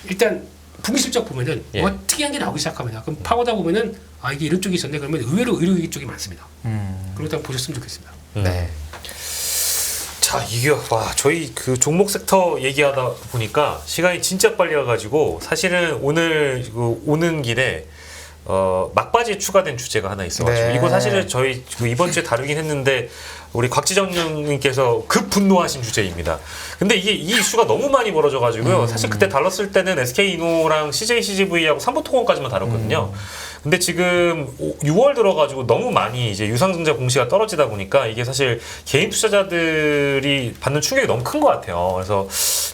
일단 분기실적 보면은 예. 뭐가 특이한 게 나오기 시작합니다. 그럼 파고다 보면은 아 이게 이런 쪽이 있었네. 그러면 의외로 의료기 쪽이 많습니다. 그런 거 한번 보셨으면 좋겠습니다. 네. 자, 이게 와 저희 그 종목 섹터 얘기하다 보니까 시간이 진짜 빨리 가가지고 사실은 오늘 그 오는 길에 막바지에 추가된 주제가 하나 있어가지고 네. 이거 사실은 저희 그 이번 주에 다루긴 했는데 우리 곽지정님께서 급 분노하신 주제입니다. 근데 이게 이 이슈가 너무 많이 벌어져가지고요. 사실 그때 다뤘을 때는 SK이노랑 CJCGV하고 삼부토건까지만 다뤘거든요. 근데 지금 6월 들어가지고 너무 많이 이제 유상증자 공시가 떨어지다 보니까 이게 사실 개인 투자자들이 받는 충격이 너무 큰 것 같아요. 그래서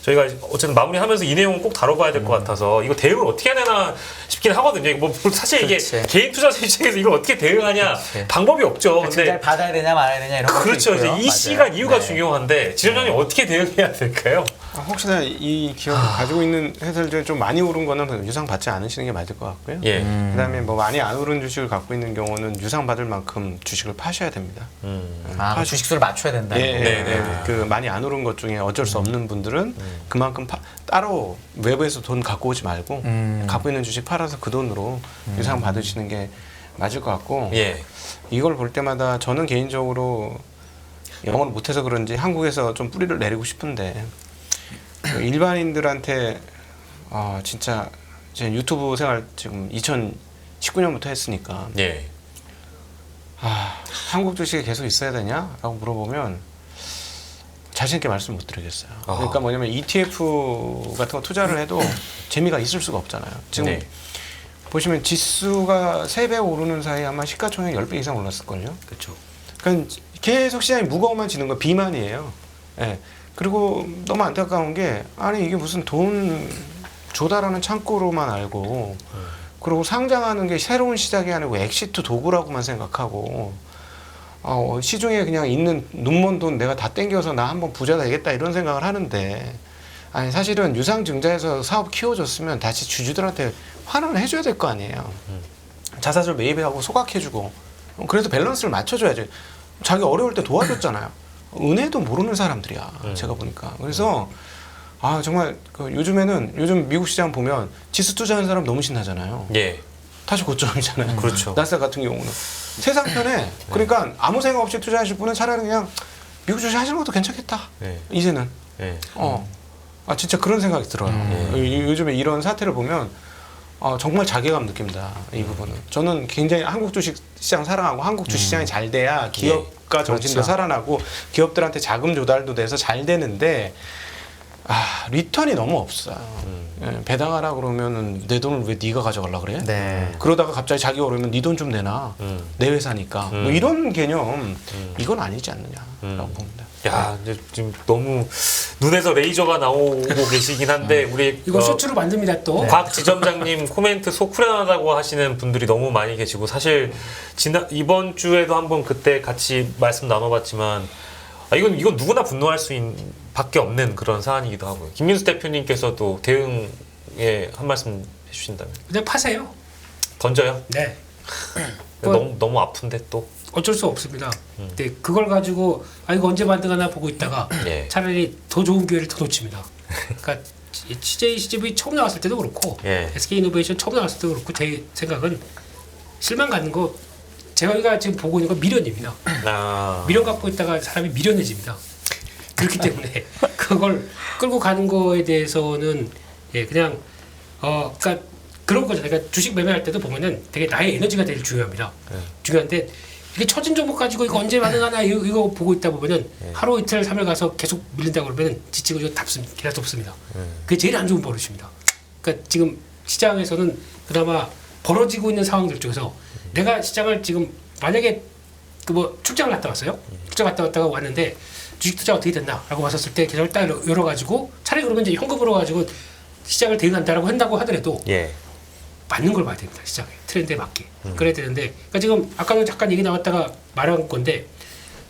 저희가 어쨌든 마무리하면서 이 내용은 꼭 다뤄봐야 될 것 같아서 이거 대응을 어떻게 해야 되나 싶긴 하거든요. 뭐 사실 이게 그렇지. 개인 투자자 입장에서 이걸 어떻게 대응하냐 그렇지. 방법이 없죠. 근데 증자를 받아야 되냐 말아야 되냐 이런 것도 그렇죠. 있고요. 이제 이 시간 맞아요. 이유가 네. 중요한데 지점장님 어떻게 대응해야 될까요? 혹시나 이 기업을 가지고 있는 회사들 중에 좀 많이 오른 거는 유상 받지 않으시는 게 맞을 것 같고요. 예. 그다음에 뭐 많이 안 오른 주식을 갖고 있는 경우는 유상 받을 만큼 주식을 파셔야 됩니다. 아, 그 주식수를 맞춰야 된다. 예, 예, 네, 네, 예. 네. 그 많이 안 오른 것 중에 어쩔 수 없는 분들은 그만큼 따로 외부에서 돈 갖고 오지 말고 갖고 있는 주식 팔아서 그 돈으로 유상 받으시는 게 맞을 것 같고 예. 이걸 볼 때마다 저는 개인적으로 영어를 못해서 그런지 한국에서 좀 뿌리를 내리고 싶은데 그 일반인들한테 진짜 제 유튜브 생활 지금 2019년부터 했으니까 예. 한국 주식이 계속 있어야 되냐라고 물어보면 자신 있게 말씀 못 드리겠어요. 그러니까 뭐냐면 ETF 같은 거 투자를 해도 재미가 있을 수가 없잖아요. 지금 네. 보시면 지수가 3배 오르는 사이에 아마 시가총액 10배 이상 올랐을걸요. 그렇죠. 그러니까 계속 시장이 무거워만 지는 거 비만이에요. 예. 그리고 너무 안타까운 게 아니 이게 무슨 돈 조달하는 창고로만 알고 그리고 상장하는 게 새로운 시작이 아니고 엑시트 도구라고만 생각하고 시중에 그냥 있는 눈먼 돈 내가 다 땡겨서 나 한번 부자 되겠다 이런 생각을 하는데 아니 사실은 유상증자에서 사업 키워줬으면 다시 주주들한테 환원을 해줘야 될 거 아니에요. 자사주 매입하고 소각해주고 그래서 밸런스를 맞춰줘야지. 자기 어려울 때 도와줬잖아요. 은혜도 모르는 사람들이야. 제가 보니까. 그래서 정말 요즘 미국 시장 보면 지수 투자하는 사람 너무 신나잖아요. 예. 다시 고점이잖아요. 그렇죠. 나스닥 같은 경우는 세상 편해. 그러니까 아무 생각 없이 투자하실 분은 차라리 그냥 미국 주식 하시는 것도 괜찮겠다. 네. 이제는 예. 진짜 그런 생각이 들어요. 요즘에 이런 사태를 보면 정말 자괴감 느낍니다. 이 부분은. 저는 굉장히 한국 주식 시장 사랑하고 한국 주식 시장이 잘 돼야 기업가 정신도 그렇죠. 살아나고 기업들한테 자금 조달도 돼서 잘 되는데 리턴이 너무 없어요. 예, 배당하라 그러면은 내 돈을 왜 네가 가져가려 그래? 네. 그러다가 갑자기 자기 오르면 네 돈 좀 내놔. 내 회사니까. 뭐 이런 개념 이건 아니지 않느냐라고 봅니다. 야, 이제 지금 너무 눈에서 레이저가 나오고 계시긴 한데 우리 이거 쇼츠로 만듭니다 또. 곽 지점장님 코멘트 속 후련하다고 하시는 분들이 너무 많이 계시고 사실 이번 주에도 한번 그때 같이 말씀 나눠봤지만 이건 누구나 분노할 밖에 없는 그런 사안이기도 하고요. 김민수 대표님께서도 대응에 한 말씀 해주신다면 그냥 파세요. 던져요? 네. 너무 아픈데 또. 어쩔 수 없습니다. 근데 그걸 가지고 이거 언제 반등하나 보고 있다가 예. 차라리 더 좋은 기회를 더 놓칩니다. 그러니까 CJCGV 처음 나왔을 때도 그렇고 예. SK이노베이션 처음 나왔을 때도 그렇고 제 생각은 실망 갖는 거 제가 지금 보고 있는 건 미련입니다. 미련 갖고 있다가 사람이 미련해집니다. 그렇기 때문에 그걸 끌고 가는 거에 대해서는 그냥 그러니까 그런 거잖아요. 그러니까 주식 매매할 때도 보면은 되게 나의 에너지가 되게 중요합니다. 중요한데 이게 처진 종목 가지고 이거 언제 반응하나 이거 보고 있다 보면은 하루 이틀 3일 가서 계속 밀린다 그러면은 지치고 이거 계속 덥습니다. 그게 제일 안 좋은 버릇입니다. 그러니까 지금 시장에서는 그나마 벌어지고 있는 상황들 중에서 내가 시장을 지금 만약에 그 뭐 출장을 갔다 왔어요. 출장 갔다 왔다가 왔는데 주식 투자 어떻게 됐나라고 봤었을 때 계좌를 딱 열어가지고 차라리 그러면 이제 현금으로 가지고 시장을 대응한다라고 한다고 하더라도 예. 맞는 걸 봐야 됩니다. 시장에 트렌드에 맞게 그래야 되는데 그러니까 지금 아까는 잠깐 얘기 나왔다가 말한 건데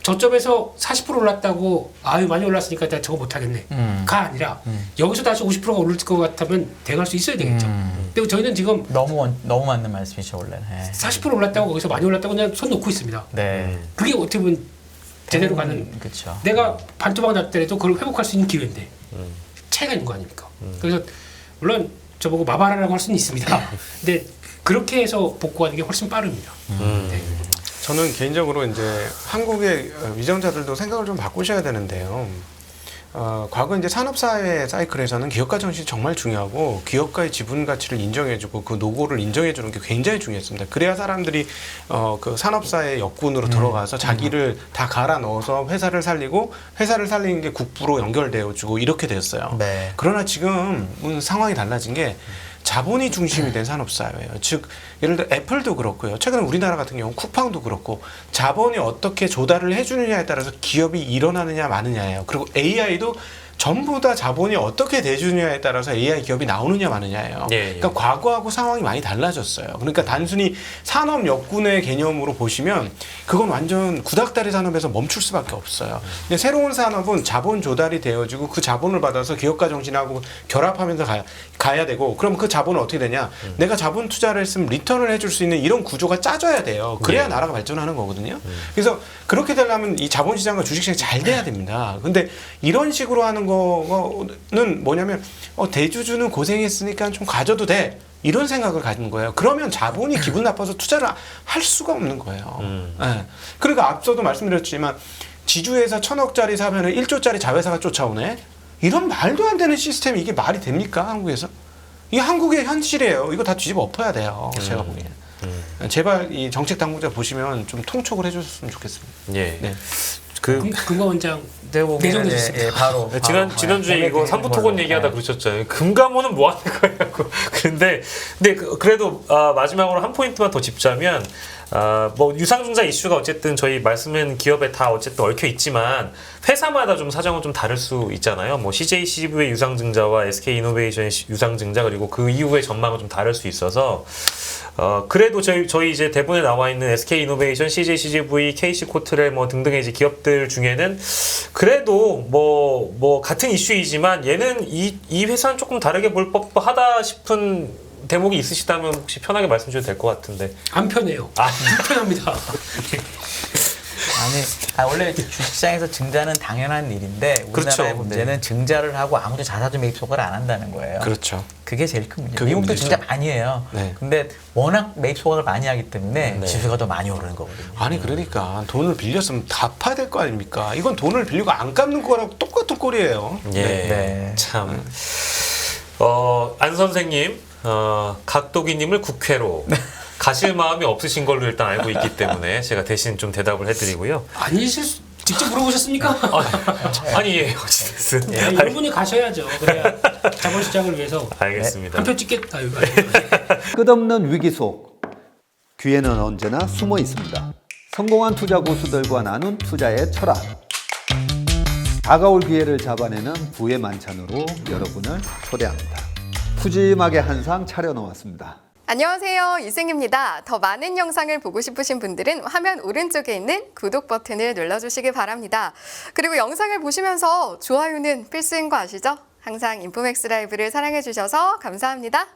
저점에서 40% 올랐다고 아유 많이 올랐으니까 나 저거 못하겠네 가 아니라 여기서 다시 50%가 오를 것 같으면 대응할 수 있어야 되겠죠. 근데 저희는 지금 너무 맞는 말씀이죠 원래는. 40% 올랐다고 거기서 많이 올랐다고 그냥 손 놓고 있습니다. 네. 그게 어떻게 보면 제대로 가는 그렇죠. 내가 반토막 났더라도 그걸 회복할 수 있는 기회인데 차이가 있는 거 아닙니까? 그래서 물론 저보고 마바라라고 할 수는 있습니다. 근데 그렇게 해서 복구하는 게 훨씬 빠릅니다. 네. 저는 개인적으로 이제 한국의 위정자들도 생각을 좀 바꾸셔야 되는데요. 과거 이제 산업사회 사이클에서는 기업가 정신이 정말 중요하고 기업가의 지분 가치를 인정해주고 그 노고를 인정해주는 게 굉장히 중요했습니다. 그래야 사람들이 그 산업사의 역군으로 들어가서 자기를 다 갈아 넣어서 회사를 살리고 회사를 살리는 게 국부로 연결되어주고 이렇게 되었어요. 네. 그러나 지금은 상황이 달라진 게 자본이 중심이 된 산업사회예요. 즉 예를 들어 애플도 그렇고요. 최근 우리나라 같은 경우 쿠팡도 그렇고 자본이 어떻게 조달을 해주느냐에 따라서 기업이 일어나느냐 마느냐예요. 그리고 AI도 전부 다 자본이 어떻게 대주느냐에 따라서 AI 기업이 나오느냐 마느냐예요. 예, 예. 그러니까 과거하고 상황이 많이 달라졌어요. 그러니까 단순히 산업 역군의 개념으로 보시면 그건 완전 구닥다리 산업에서 멈출 수밖에 없어요. 근데 새로운 산업은 자본 조달이 되어지고 그 자본을 받아서 기업가 정신하고 결합하면서 가야 되고 그럼 그 자본은 어떻게 되냐? 내가 자본 투자를 했으면 리턴을 해줄 수 있는 이런 구조가 짜져야 돼요. 그래야 예. 나라가 발전하는 거거든요. 그래서 그렇게 되려면 이 자본시장과 주식시장이 잘 돼야 됩니다. 근데 이런 식으로 하는 거는 뭐냐면 대주주는 고생했으니까 좀 가져도 돼. 이런 생각을 가지는 거예요. 그러면 자본이 기분 나빠서 투자를 할 수가 없는 거예요. 예. 그러니까 앞서도 말씀드렸지만 지주회사 1,000억짜리 사면은 1조짜리 자회사가 쫓아오네. 이런 말도 안 되는 시스템이 이게 말이 됩니까? 한국에서? 이게 한국의 현실이에요. 이거 다 뒤집어 엎어야 돼요. 제가 보기에는. 제발 이 정책 당국자 보시면 좀 통촉을 해줬으면 좋겠습니다. 예. 네. 금감원장 내보면 내정됐습니다. 바로 지난주에 이거 삼부토건 얘기하다 그러셨잖아요. 금감원은 뭐 하는 거냐고. 근데 그래도 마지막으로 한 포인트만 더 짚자면 뭐 유상증자 이슈가 어쨌든 저희 말씀은 기업에 다 어쨌든 얽혀 있지만 회사마다 좀 사정은 좀 다를 수 있잖아요. 뭐 CJ CGV의 유상증자와 SK 이노베이션의 유상증자 그리고 그 이후의 전망은 좀 다를 수 있어서 그래도 저희 이제 대본에 나와 있는 SK 이노베이션, CJ CGV, KC 코트렐 뭐 등등의 이제 기업들 중에는 그래도 뭐 같은 이슈이지만 얘는 이 회사는 조금 다르게 볼 법하다 싶은 대목이 있으시다면 혹시 편하게 말씀 주셔도 될 것 같은데. 안 편해요. 불편합니다. 원래 주식시장에서 증자는 당연한 일인데 우리나라의 그렇죠. 문제는 증자를 하고 아무도 자사주 매입 소가를 안 한다는 거예요. 그렇죠. 그게 제일 큰 문제예요. 그게 미국도 문제죠. 증자 많이 해요. 네. 근데 워낙 매입 소각을 많이 하기 때문에 네. 지수가 더 많이 오르는 거거든요. 아니 그러니까 돈을 빌렸으면 갚아야 될 거 아닙니까? 이건 돈을 빌리고 안 갚는 거랑 똑같은 꼴이에요. 예. 네. 참. 안 선생님, 각도기님을 국회로 가실 마음이 없으신 걸로 일단 알고 있기 때문에 제가 대신 좀 대답을 해드리고요. 직접 물어보셨습니까? 아니 예, 어찌됐든. 네, 이분이 가셔야죠. 그래야 자본시장을 위해서 알겠습니다. 한 표 찍겠다. 이거. 끝없는 위기 속 기회는 언제나 숨어 있습니다. 성공한 투자 고수들과 나눈 투자의 철학. 다가올 기회를 잡아내는 부의 만찬으로 여러분을 초대합니다. 푸짐하게 한 상 차려놓았습니다. 안녕하세요. 유승입니다. 더 많은 영상을 보고 싶으신 분들은 화면 오른쪽에 있는 구독 버튼을 눌러주시기 바랍니다. 그리고 영상을 보시면서 좋아요는 필수인 거 아시죠? 항상 인포맥스 라이브를 사랑해주셔서 감사합니다.